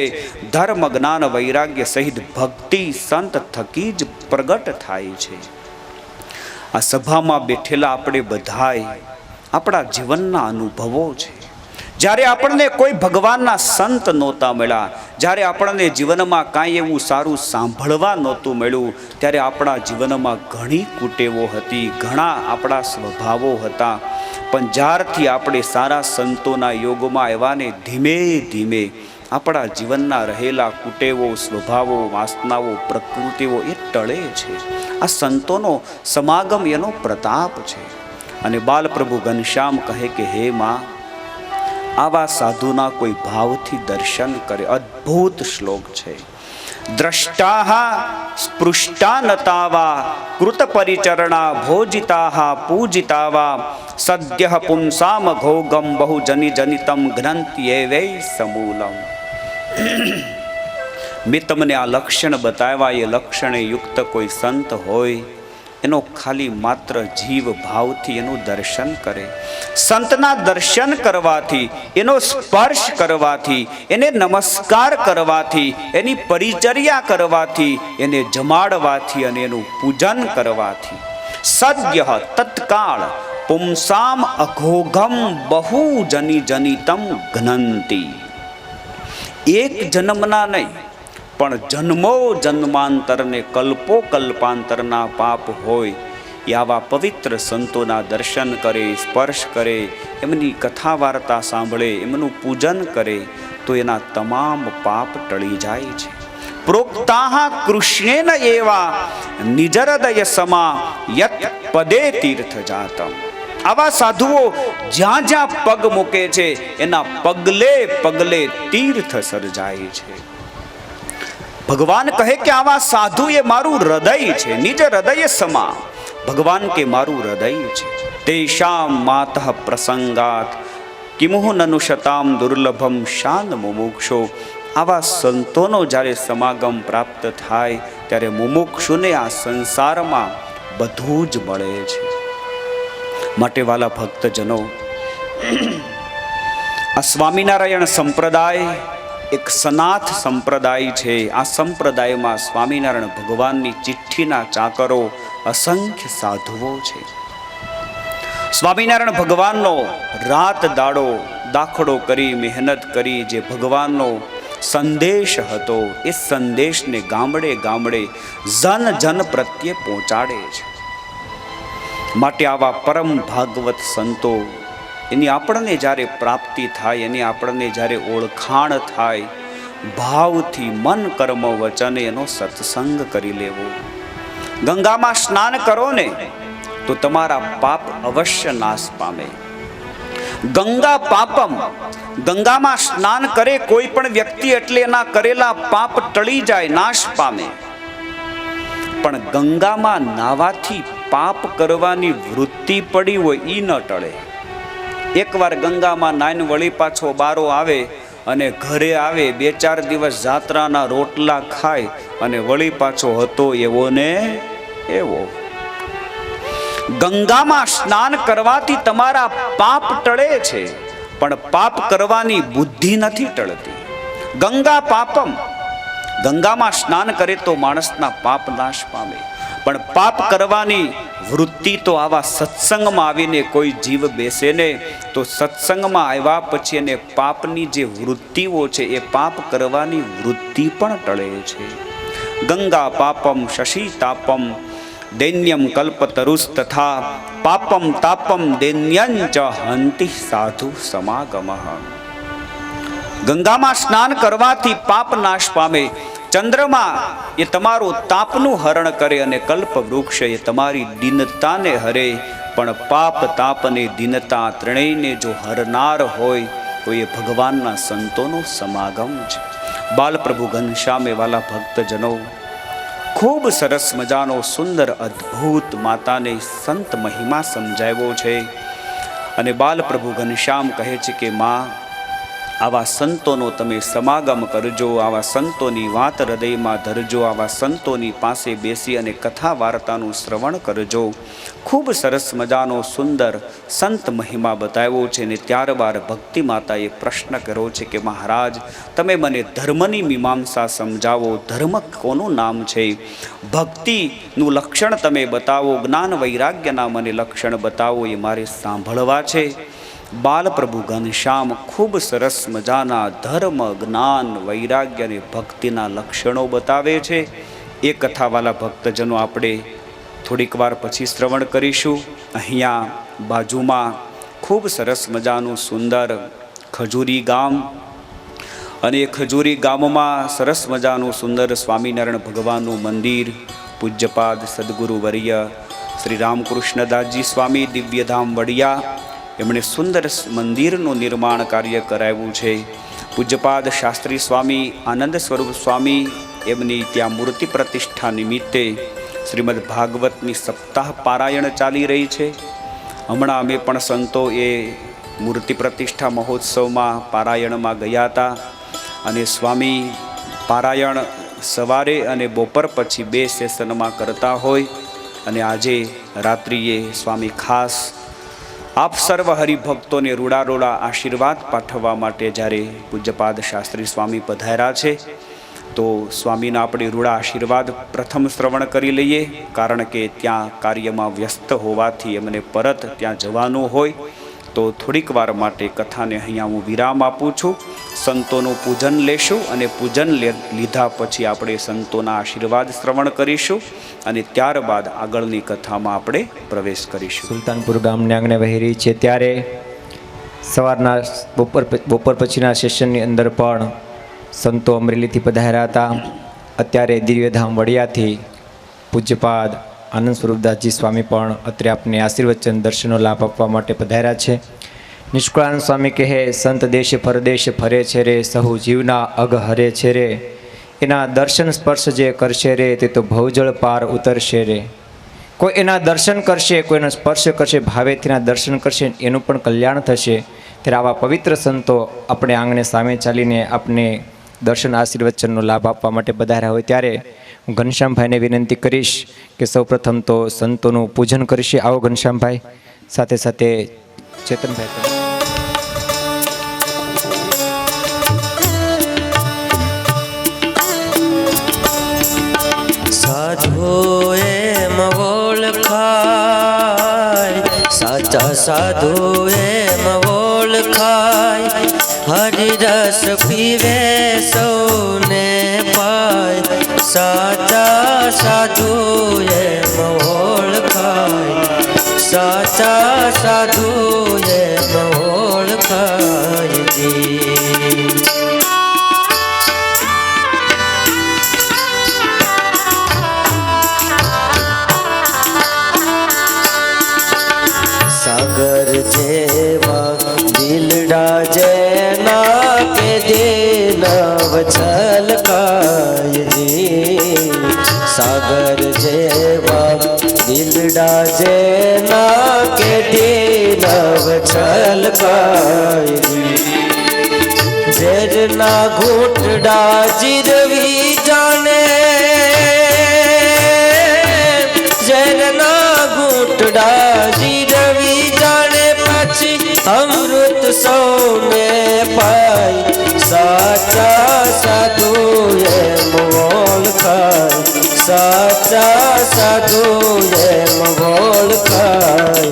ધર્મ જ્ઞાન વૈરાગ્ય સહિત ભક્તિ સંત થકી જ પ્રગટ થાય છે. આ સભામાં બેઠેલા આપણે બધાય આપણા જીવનના અનુભવો છે. જ્યારે આપણને કોઈ ભગવાનના સંત નહોતા મળ્યા, જ્યારે આપણને જીવનમાં કાંઈ એવું સારું સાંભળવા નહોતું મળ્યું, ત્યારે આપણા જીવનમાં ઘણી કુટેવો હતી, ઘણા આપણા સ્વભાવો હતા. પણ જ્યારથી આપણે સારા સંતોના યોગમાં આવ્યા ને ધીમે ધીમે આપણા જીવનના રહેલા કુટેવો, સ્વભાવો, વાસનાઓ, પ્રકૃતિઓ એ ટળે છે. આ સંતોનો સમાગમ એનો પ્રતાપ છે. અને બાલપ્રભુ ઘનશ્યામ કહે કે હે માં, આવા સાધુના કોઈ ભાવથી દર્શન કરે. અદ્ભુત શ્લોક છે. દ્રષ્ટાહ સ્પૃષ્ટાનતાવા કૃત પરિચરણા ભોજિતા પૂજિતાવા સદ્ય પુંસામ ઘોગમ બહુ જનિ જનિતમ ગ્રંથ્યે વૈ સમૂલમ. મેં તમને આ લક્ષણ બતાવ્યા, એ લક્ષણે યુક્ત કોઈ સંત હોય એનો ખાલી માત્ર જીવ ભાવથી એનું દર્શન કરે. સંતના દર્શન કરવાથી, એનો સ્પર્શ કરવાથી, એને નમસ્કાર કરવાથી, એની પરિચર્યા કરવાથી, એને જમાડવાથી અને એનું પૂજન કરવાથી સદ્ય તત્કાળ પુંસામ અઘોઘમ બહુ જની જનિતમ ઘ્નંતી. એક જન્મના નહીં પણ જન્મો જન્માંતરને કલ્પો કલ્પાંતરના પાપ હોય એ આવા પવિત્ર સંતોના દર્શન કરે, સ્પર્શ કરે, એમની કથા વાર્તા સાંભળે, એમનું પૂજન કરે તો એના તમામ પાપ ટળી જાય છે. પ્રોક્તાહ કૃષ્ણેન એવા નિજરદય સમા યત પદે તીર્થ જાતમ. આવા સાધુઓ જ્યાં જ્યાં પગ મૂકે છે એના પગલે પગલે તીર્થ સર્જાય છે. ભગવાન કહે કે આવા સાધુ એ મારું હૃદય છે. નિજ હૃદય સમા, ભગવાન કે મારું હૃદય છે. તેષામ માતઃ પ્રસંગાત કિમુહ નનુષતામ દુર્લભમ શાન મુમુક્ષો. આવા સંતોનો જ્યારે સમાગમ પ્રાપ્ત થાય ત્યારે મુમુક્ષુને આ સંસારમાં બધું જ મળે છે. માટે વાલા ભક્તજનો, આ સ્વામિનારાયણ સંપ્રદાય એક સનાથ સંપ્રદાય છે. આ સંપ્રદાયમાં સ્વામિનારાયણ ભગવાનની ચિઠ્ઠીના ચાકરો અસંખ્ય સાધુઓ છે. સ્વામિનારાયણ ભગવાનનો રાત દાડો દાખલો કરી, મહેનત કરી જે ભગવાનનો સંદેશ હતો એ સંદેશને ગામડે ગામડે જન જન પ્રત્યે પહોંચાડે છે. માટે આવા પરમ ભાગવત સંતો, એની આપણને જ્યારે પ્રાપ્તિ થાય, એની આપણને જ્યારે ઓળખાણ થાય, ભાવથી મન કર્મ વચને એનો સત્સંગ કરી લેવો. ગંગામાં સ્નાન કરો ને તો તમારા પાપ અવશ્ય નાશ પામે. ગંગા પાપમ, ગંગામાં સ્નાન કરે કોઈ પણ વ્યક્તિ એટલે એના કરેલા પાપ ટળી જાય, નાશ પામે. પણ ગંગામાં નાવાથી પાપ કરવાની વૃત્તિ પડી હોય એ ન ટળે. એકવાર ગંગામાં નાઈન વળી પાછો બારો આવે અને ઘરે આવે, 2-4 દિવસ જાત્રાના રોટલા ખાય અને વળી પાછો હતો એવો ને એવો. ગંગામાં સ્નાન કરવાથી તમારા પાપ ટળે છે, પણ પાપ કરવાની બુદ્ધિ નથી ટળતી. ગંગા પાપમ, ગંગામાં સ્નાન કરે તો માણસના પાપ નાશ પામે, પણ પાપ કરવાની વૃત્તિ તો આવા સત્સંગમાં આવીને કોઈ જીવ બેસે ને તો સત્સંગમાં આવ્યા પછી એને પાપની જે વૃત્તિઓ છે એ પાપ કરવાની વૃત્તિ પણ ટળે છે. ગંગા પાપમ શશી તાપમ દૈન્યમ કલ્પતરુસ તથા પાપમ તાપમ દૈન્યંચ હંતિ સાધુ સમાગમઃ. ગંગામાં સ્નાન કરવાથી પાપ નાશ પામે. ચંદ્રમા એ તમારું તાપનું હરણ કરે અને કલ્પ વૃક્ષ એ તમારી દીનતાને હરે. પણ પાપ તાપ અને દીનતા ત્રણેયને જો હરનાર હોય તો એ ભગવાનના સંતોનો સમાગમ છે. બાલપ્રભુ ઘનશ્યામે વાલા ભક્તજનો, ખૂબ સરસ મજાનો સુંદર અદ્ભુત માતાને સંત મહિમા સમજાવ્યો છે. અને બાલપ્રભુ ઘનશ્યામ કહે છે કે માં, આવા સંતોનો તમે સમાગમ કરજો, આવા સંતોની વાત હૃદયમાં ધરજો, આવા સંતોની પાસે બેસી અને કથા વાર્તાનું શ્રવણ કરજો. ખૂબ સરસ મજાનો સુંદર સંત મહિમા બતાવ્યો છે. ને ત્યારબાદ ભક્તિ માતાએ પ્રશ્ન કર્યો છે કે મહારાજ, તમે મને ધર્મની મીમાંસા સમજાવો. ધર્મ કોનું નામ છે? ભક્તિનું લક્ષણ તમે બતાવો, જ્ઞાન વૈરાગ્યના મને લક્ષણ બતાવો, એ મારે સાંભળવા છે. બાલપ્રભુ ઘનશ્યામ ખૂબ સરસ મજાના ધર્મ, જ્ઞાન, વૈરાગ્ય અને ભક્તિના લક્ષણો બતાવે છે. એ કથાવાલા ભક્તજનો આપણે થોડીક વાર પછી શ્રવણ કરીશું. અહીંયા બાજુમાં ખૂબ સરસ મજાનું સુંદર ખજૂરી ગામ, અને એ ખજૂરી ગામમાં સરસ મજાનું સુંદર સ્વામિનારાયણ ભગવાનનું મંદિર, પૂજ્યપાદ સદગુરુ વર્ય શ્રી રામકૃષ્ણદાસજી સ્વામી દિવ્યધામ વડિયા, એમણે સુંદર મંદિરનું નિર્માણ કાર્ય કરાવ્યું છે. પૂજ્યપાદ શાસ્ત્રી સ્વામી આનંદ સ્વરૂપ સ્વામી, એમની ત્યાં મૂર્તિ પ્રતિષ્ઠા નિમિત્તે શ્રીમદ ભાગવતની સપ્તાહ પારાયણ ચાલી રહી છે. હમણાં અમે પણ સંતો એ મૂર્તિ પ્રતિષ્ઠા મહોત્સવમાં પારાયણમાં ગયા હતા. અને સ્વામી પારાયણ સવારે અને બપોર પછી 2 સેશનમાં કરતા હોય. અને આજે રાત્રિએ સ્વામી ખાસ આપ સર્વ હરિભક્તોને રૂડા આશીર્વાદ પાઠવવા માટે જ્યારે પૂજ્યપાદ શાસ્ત્રી સ્વામી પધાર્યા છે, તો સ્વામીના આપણે રૂડા આશીર્વાદ પ્રથમ શ્રવણ કરી લઈએ, કારણ કે ત્યાં કાર્યમાં વ્યસ્ત હોવાથી એમને પરત ત્યાં જવાનું હોય. તો થોડીક વાર માટે કથાને અહીંયા હું વિરામ આપું છું. સંતોનું પૂજન લેશું અને પૂજન લીધા પછી આપણે સંતોના આશીર્વાદ શ્રવણ કરીશું અને ત્યારબાદ આગળની કથામાં આપણે પ્રવેશ કરીશું. સુલતાનપુર ગામને આંગણે વહી રહી છે ત્યારે સવારના બપોર પછીના સેશનની અંદર પણ સંતો અમરેલીથી પધાર્યા હતા. અત્યારે દિવ્યધામ વડિયાથી પૂજ્યપાદ આનંદ સ્વરૂપદાસજી સ્વામી પણ અત્રે આપને આશીર્વચન દર્શનો લાભ આપવા માટે પધાર્યા છે. નિષ્કુળાનંદ સ્વામી કહે, સંત દેશ પરદેશ ફરે છે રે, સહુ જીવના અગ હરે છે રે, એના દર્શન સ્પર્શ જે કરશે રે, તે તો ભવજળ પાર ઉતરશે રે. કોઈ એના દર્શન કરશે, કોઈ એનો સ્પર્શ કરશે, ભાવેથી એના દર્શન કરશે, એનું પણ કલ્યાણ થશે. ત્યારે આવા પવિત્ર સંતો આપણે આંગણે સામે ચાલીને આપને દર્શન આશીર્વચનનો લાભ આપવા માટે પધાર્યા હોય ત્યારે હું ઘનશ્યામભાઈને વિનંતી કરીશ કે સૌપ્રથમ તો સંતોનું પૂજન કરીશે. આવો ઘનશ્યામભાઈ, સાથે સાથે ચેતનભાઈ. સાધુ એમ ઓળખાય, સાચા સાધુ એમ ઓળખાય, હરિરસ પીવે સૌને પાય, સાચા સાધુ એમ ઓળખાય, સાચા સાધુ એમ ઓળખાય જી. સાગર જેવા દિલડા જેના કે દેનવ છલકાય જી. સાગર જેવા દિલડા જેના કે દેનવ છલકાય જી. ઝેરના ઘૂંટડા જીરવી જાણે, ઝેરના ઘૂંટડા જીરવી જાણે, પછી અમૃત સૌને પાય, સાચા સાધુ એમ ઓળખાય, સાચા સાધુ એમ ઓળખાય.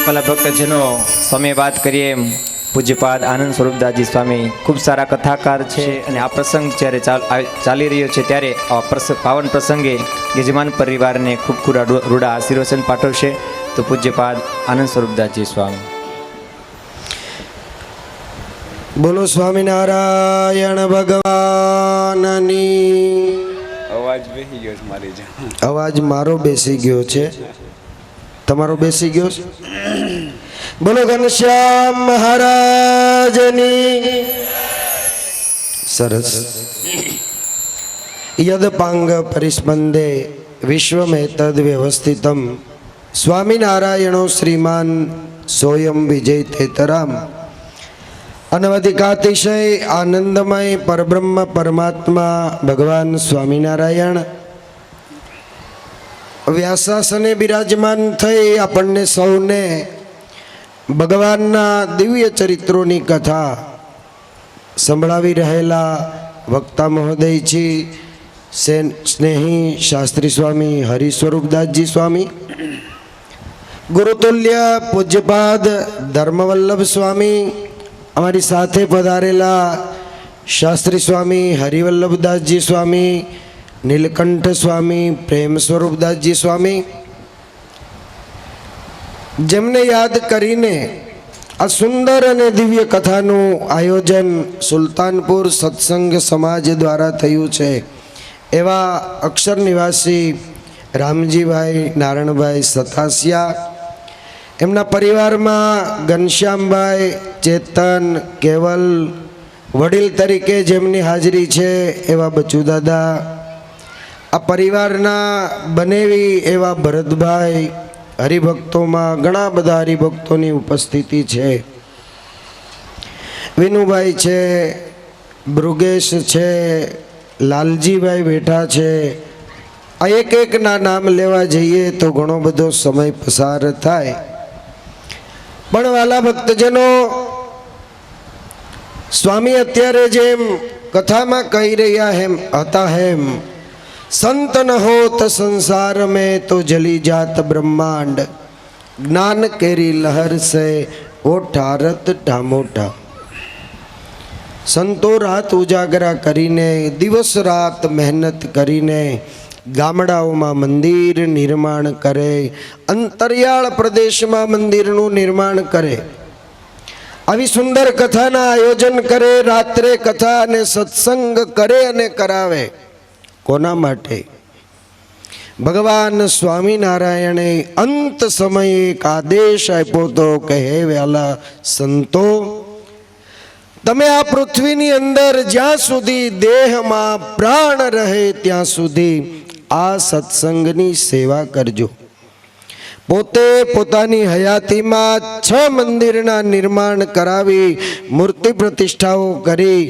ભલા ભક્તજનો, સમય વાત કરીએ એમ પૂજ્યપાદ આનંદ સ્વરૂપદાસજી સ્વામી ખૂબ સારા કથાકાર છે અને આ પ્રસંગ જ્યારે ચાલી રહ્યો છે ત્યારે આ પાવન પ્રસંગે યજમાન પરિવારને ખૂબ ખૂબ રૂડા આશીર્વચન પાઠવશે. તો પૂજ્યપાદ આનંદ સ્વરૂપદાસજી સ્વામી. બોલો સ્વામિનારાયણ ભગવાનની. અવાજ બેસી ગયો મારી જ. અવાજ મારો બેસી ગયો છે, તમારો બેસી ગયો છે. બોલો ઘનશ્યામ મહારાજની. સરસ. યદપાંગ પરિસ્પંદે વિશ્વમેતદ વ્યવસ્થિતમ સ્વામિનારાયણો શ્રીમાન સોયમ વિજય તેતરામ. અનવધિકાતિશય આનંદમય પરબ્રહ્મ પરમાત્મા ભગવાન સ્વામિનારાયણ વ્યાસાસને બિરાજમાન થઈ આપણને સૌને ભગવાનના દિવ્ય ચરિત્રોની કથા સંભળાવી રહેલા વક્તા મહોદયજી સ્નેહી શાસ્ત્રી સ્વામી હરિસ્વરૂપદાસજી સ્વામી, ગુરુતુલ્ય પૂજ્યપાદ ધર્મવલ્લભ સ્વામી, અમારી સાથે પધારેલા શાસ્ત્રી સ્વામી હરિવલ્લભદાસજી સ્વામી, નીલકંઠ સ્વામી, પ્રેમ સ્વરૂપદાસજી સ્વામી, જેમને યાદ કરીને આ સુંદર અને દિવ્ય કથાનું આયોજન સુલતાનપુર સત્સંગ સમાજ દ્વારા થયું છે એવા અક્ષર નિવાસી રામજીભાઈ નારણભાઈ સતાસિયા, એમના પરિવારમાં ઘનશ્યામભાઈ, ચેતન, કેવલ, વડીલ તરીકે જેમની હાજરી છે એવા બચુદાદા, આ પરિવારના બનેવી એવા ભરતભાઈ, હરિભક્તોમાં ઘણા બધા હરિભક્તોની ઉપસ્થિતિ છે. વિનુભાઈ છે, બ્રુગેશ છે, લાલજીભાઈ બેઠા છે, આ એક એકના નામ લેવા જઈએ તો ઘણો બધો સમય પસાર થાય, પણ વાલા ભક્તજનો, સ્વામી અત્યારે જેમ કથામાં કહી રહ્યા હતા હેમ, સંત ન હોત સંસાર में तो जली जात ब्रह्मांड, ज्ञान केरी लहर से वो ठारत ठामोठा। સંતો રાત ઉજાગરા કરીને, દિવસ રાત મહેનત કરીને ગામડાઓમાં મંદિર નિર્માણ કરે, અંતરિયાળ પ્રદેશમાં મંદિરનું નિર્માણ કરે, આવી સુંદર કથાના આયોજન કરે, રાત્રે કથા અને સત્સંગ કરે અને કરાવે. કોના માટે? ભગવાન સ્વામિનારાયણે અંત સમયે એક આદેશ આપ્યો હતો કે હે વ્યાલા સંતો, તમે આ પૃથ્વીની અંદર જ્યાં સુધી દેહમાં પ્રાણ રહે ત્યાં સુધી આ સત્સંગની સેવા કરજો. પોતે પોતાની હયાતીમાં 6 મંદિરના નિર્માણ કરાવી, મૂર્તિ પ્રતિષ્ઠાઓ કરી,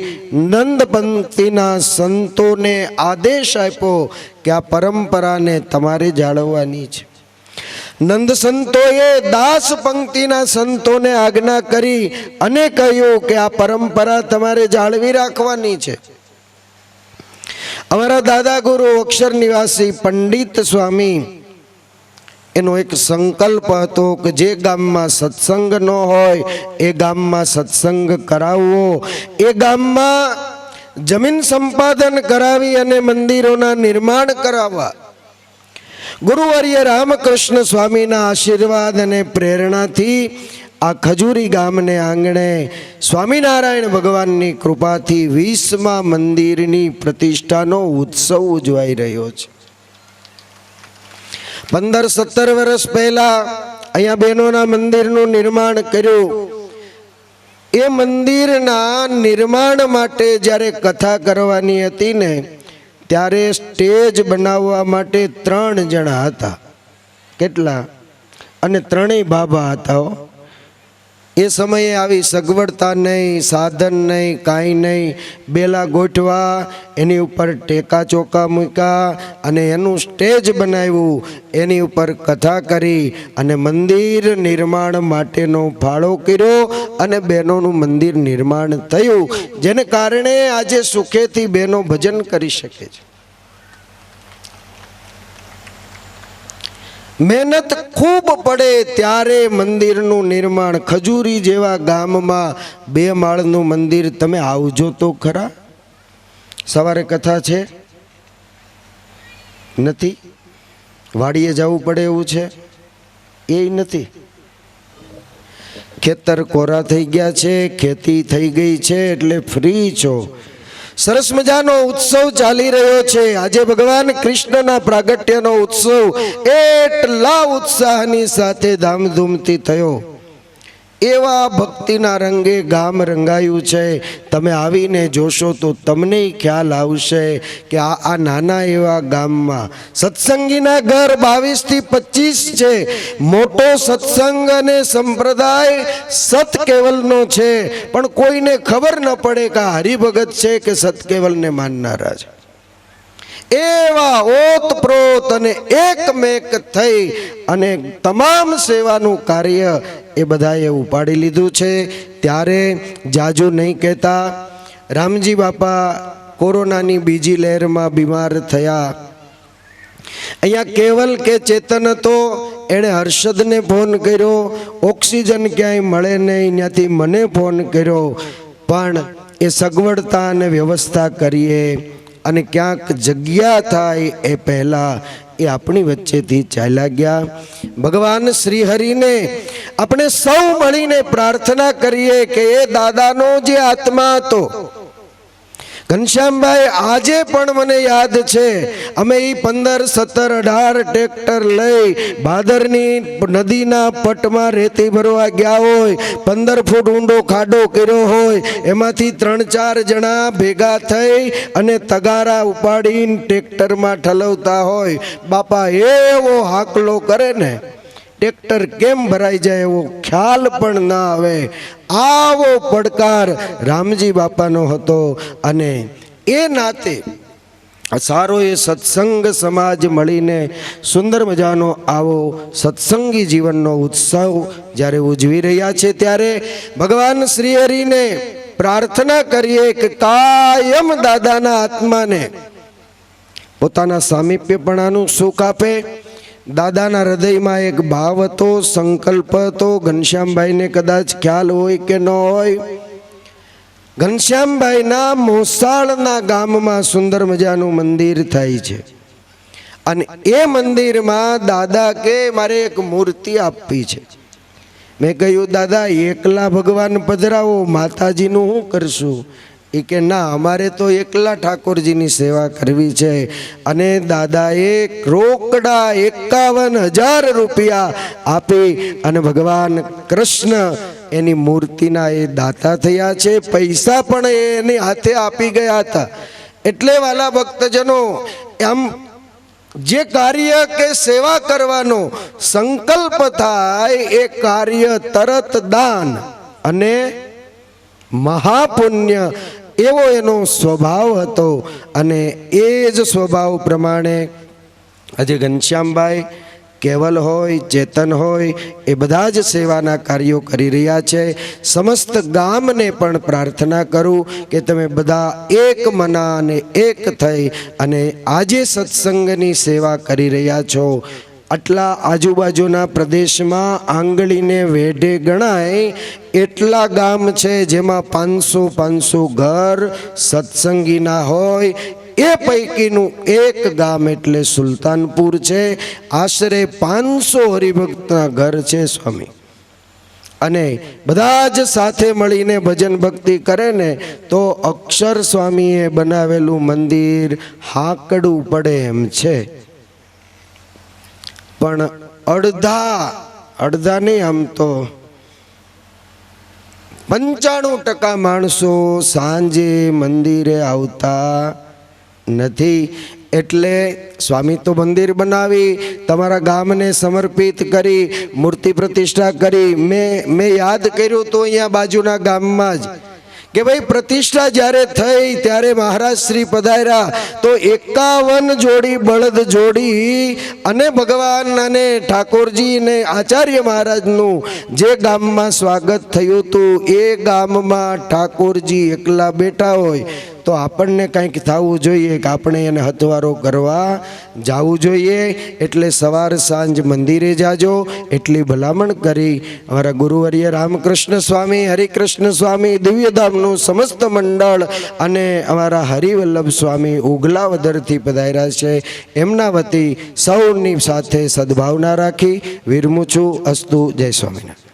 નંદ પંક્તિના સંતોને આદેશ આપ્યો કે આ પરંપરાને તમારે જાળવવાની છે. નંદ સંતોએ દાસ પંક્તિના સંતોને આજ્ઞા કરી અને કહ્યું કે આ પરંપરા તમારે જાળવી રાખવાની છે. અમારા દાદા ગુરુ અક્ષર નિવાસી પંડિત સ્વામી, એનો એક સંકલ્પ હતો કે જે ગામમાં સત્સંગ ન હોય એ ગામમાં સત્સંગ કરાવવો, એ ગામમાં જમીન સંપાદન કરાવી અને મંદિરોના નિર્માણ કરાવવા. ગુરુવર્ય રામકૃષ્ણ સ્વામીના આશીર્વાદ અને પ્રેરણાથી આ ખજૂરી ગામને આંગણે સ્વામિનારાયણ ભગવાનની કૃપાથી 20મા મંદિરની પ્રતિષ્ઠાનો ઉત્સવ ઉજવાઈ રહ્યો છે. 15-17 વર્ષ પહેલા અહીંયા બહેનોના મંદિરનું નિર્માણ કર્યું. એ મંદિરના નિર્માણ માટે જ્યારે કથા કરવાની હતી ને, ત્યારે સ્ટેજ બનાવવા માટે 3 જણા હતા. કેટલા? અને 3 બાબા હતા. એ સમયે આવી સગવડતા નહીં, સાધન નહીં, કાંઈ નહીં. બેલા ગોઠવા, એની ઉપર ટેકા ચોકા મૂક્યા અને એનું સ્ટેજ બનાવ્યું, એની ઉપર કથા કરી અને મંદિર નિર્માણ માટેનો ફાળો કર્યો અને બહેનોનું મંદિર નિર્માણ થયું, જેને કારણે આજે સુખેથી બહેનો ભજન કરી શકે છે. મહેનત ખૂબ પડે ત્યારે મંદિરનું નિર્માણ. ખજૂરી જેવા ગામમાં 2 માળનું મંદિર, તમે આવજો તો ખરા. સવારે કથા છે? નથી? વાડીએ જવું પડે એવું છે? એ નથી. ખેતર કોરા થઈ ગયા છે, ખેતી થઈ ગઈ છે, એટલે ફ્રી છો. સરસ મજાનો ઉત્સવ ચાલી રહ્યો છે. આજે ભગવાન કૃષ્ણના પ્રાગટ્યનો ઉત્સવ એટલા ઉત્સાહની સાથે ધામધૂમથી થયો. એવા ભક્તિના રંગે ગામ રંગાયું છે. તમે આવીને જોશો તો તમને ખ્યાલ આવશે કે આ નાના એવા ગામમાં સત્સંગીના ઘર 22 થી 25 છે. મોટો સત્સંગ અને સંપ્રદાય સતકેવલનો છે, પણ કોઈને ખબર ન પડે કે આ હરિભગત છે કે સતકેવલને માનનારા છે. એવા ઓતપ્રોત અને એકમેક થઈ અને તમામ સેવાનું કાર્ય એ બધાએ ઉપાડી લીધું છે. ત્યારે જાજુ નહીં કહેતા, રામજી બાપા કોરોનાની બીજી લહેરમાં બીમાર થયા. અહીંયા કેવલ કે ચેતન હતો, એણે હર્ષદને ફોન કર્યો. ઓક્સિજન ક્યાંય મળે નહીં, ત્યાંથી મને ફોન કર્યો. પણ એ સગવડતા અને વ્યવસ્થા કરીએ અને ક્યાંક જગ્યા થાય એ પહેલાં એ આપણી વચ્ચેથી ચાલ્યા ગયા. ભગવાન શ્રી હરિને આપણે સૌ મળીને પ્રાર્થના કરીએ કે એ દાદાનો જે આત્મા હતો, ઘનશ્યામભાઈ, આજે પણ મને યાદ છે, અમે એ 15, 17, 18 ટ્રેક્ટર લઈ ભાદરની નદીના પટમાં રેતી ભરવા ગયા હોય, 15 ફૂટ ઊંડો ખાડો કર્યો હોય, એમાંથી 3-4 જણા ભેગા થઈ અને તગારા ઉપાડીને ટ્રેક્ટરમાં ઠલવતા હોય. બાપા એવો હાકલો કરે ને, ટ્રેક્ટર કેમ ભરાઈ જાય એવો ખ્યાલ પણ ના આવે. આવો પડકાર રામજી બાપાનો હતો. અને એ નાતે સારો એ સત્સંગ સમાજ મળીને સુંદર મજાનો આવો સત્સંગી જીવનનો ઉત્સવ જ્યારે ઉજવી રહ્યા છે, ત્યારે ભગવાન શ્રી હરિને પ્રાર્થના કરીએ કે કાયમ દાદાના આત્માને પોતાના સામીપ્યપણાનું સુખ આપે. દાદાના હૃદયમાં એક ભાવ હતો, સંકલ્પ હતો. ઘનશ્યામભાઈને કદાચ ખ્યાલ હોય કે ન હોય, ઘનશ્યામભાઈના મોસાળના ગામમાં સુંદર મજાનું મંદિર થાય છે, અને એ મંદિરમાં દાદા કે મારે એક મૂર્તિ આપવી છે. મેં કહ્યું દાદા એકલા ભગવાન પધરાવો, માતાજીનું શું કરશું? એ કે ના, અમારે તો એકલા ઠાકોરજીની સેવા કરવી છે. અને દાદાએ રોકડા 51,000 રૂપિયા આપી અને ભગવાન કૃષ્ણ એની મૂર્તિના એ દાતા થયા છે. પૈસા પણ એની હાથે આપી ગયા હતા. એટલે વાલા ભક્તજનો, આમ જે કાર્ય કે સેવા કરવાનો સંકલ્પ થાય એ કાર્ય તરત દાન અને મહાપુણ્ય એવો એનો સ્વભાવ હતો. અને એ જ સ્વભાવ પ્રમાણે આજે ઘનશ્યામભાઈ, કેવલ હોય, ચેતન હોય, એ બધા જ સેવાના કાર્યો કરી રહ્યા છે. સમસ્ત ગામને પણ પ્રાર્થના કરું કે તમે બધા એક મના અને એક થઈ અને આજે સત્સંગની સેવા કરી રહ્યા છો. આટલા આજુબાજુના પ્રદેશમાં આંગળીને વેઢે ગણાય એટલા ગામ છે જેમાં 500 ઘર સત્સંગીના હોય. એ પૈકીનું એક ગામ એટલે સુલતાનપુર છે. આશરે 500 હરિભક્તના ઘર છે સ્વામી. અને બધા જ સાથે મળીને ભજન ભક્તિ કરે ને તો અક્ષર સ્વામીએ બનાવેલું મંદિર હાંકડું પડે એમ છે. પણ અડધા નહીં, આમ તો 95% માણસો સાંજે મંદિરે આવતા નથી. એટલે સ્વામી તો મંદિર બનાવી, તમારા ગામને સમર્પિત કરી, મૂર્તિ પ્રતિષ્ઠા કરી. મેં યાદ કર્યું તો અહીંયા બાજુના ગામમાં જ કે ભાઈ પ્રતિષ્ઠા જ્યારે થઈ ત્યારે મહારાજ શ્રી પધાર્યા તો 51 જોડી બળદ જોડી અને ભગવાન અને ઠાકોરજી ને આચાર્ય મહારાજનું જે ગામમાં સ્વાગત થયું હતું એ ગામમાં ઠાકોરજી એકલા બેઠા હોય તો આપણને કંઈક થવું જોઈએ કે આપણે એને હથવારો કરવા જવું જોઈએ. એટલે સવાર સાંજ મંદિરે જાજો એટલી ભલામણ કરી. અમારા ગુરુવર્ય રામકૃષ્ણ સ્વામી, હરિકૃષ્ણ સ્વામી, દિવ્યધામનું સમસ્ત મંડળ અને અમારા હરિવલ્લભ સ્વામી ઉગલાવદરથી પધાર્યા છે. એમના વતી સૌની સાથે સદભાવના રાખી વિરમું છું. અસ્તુ. જય સ્વામિનારાયણ.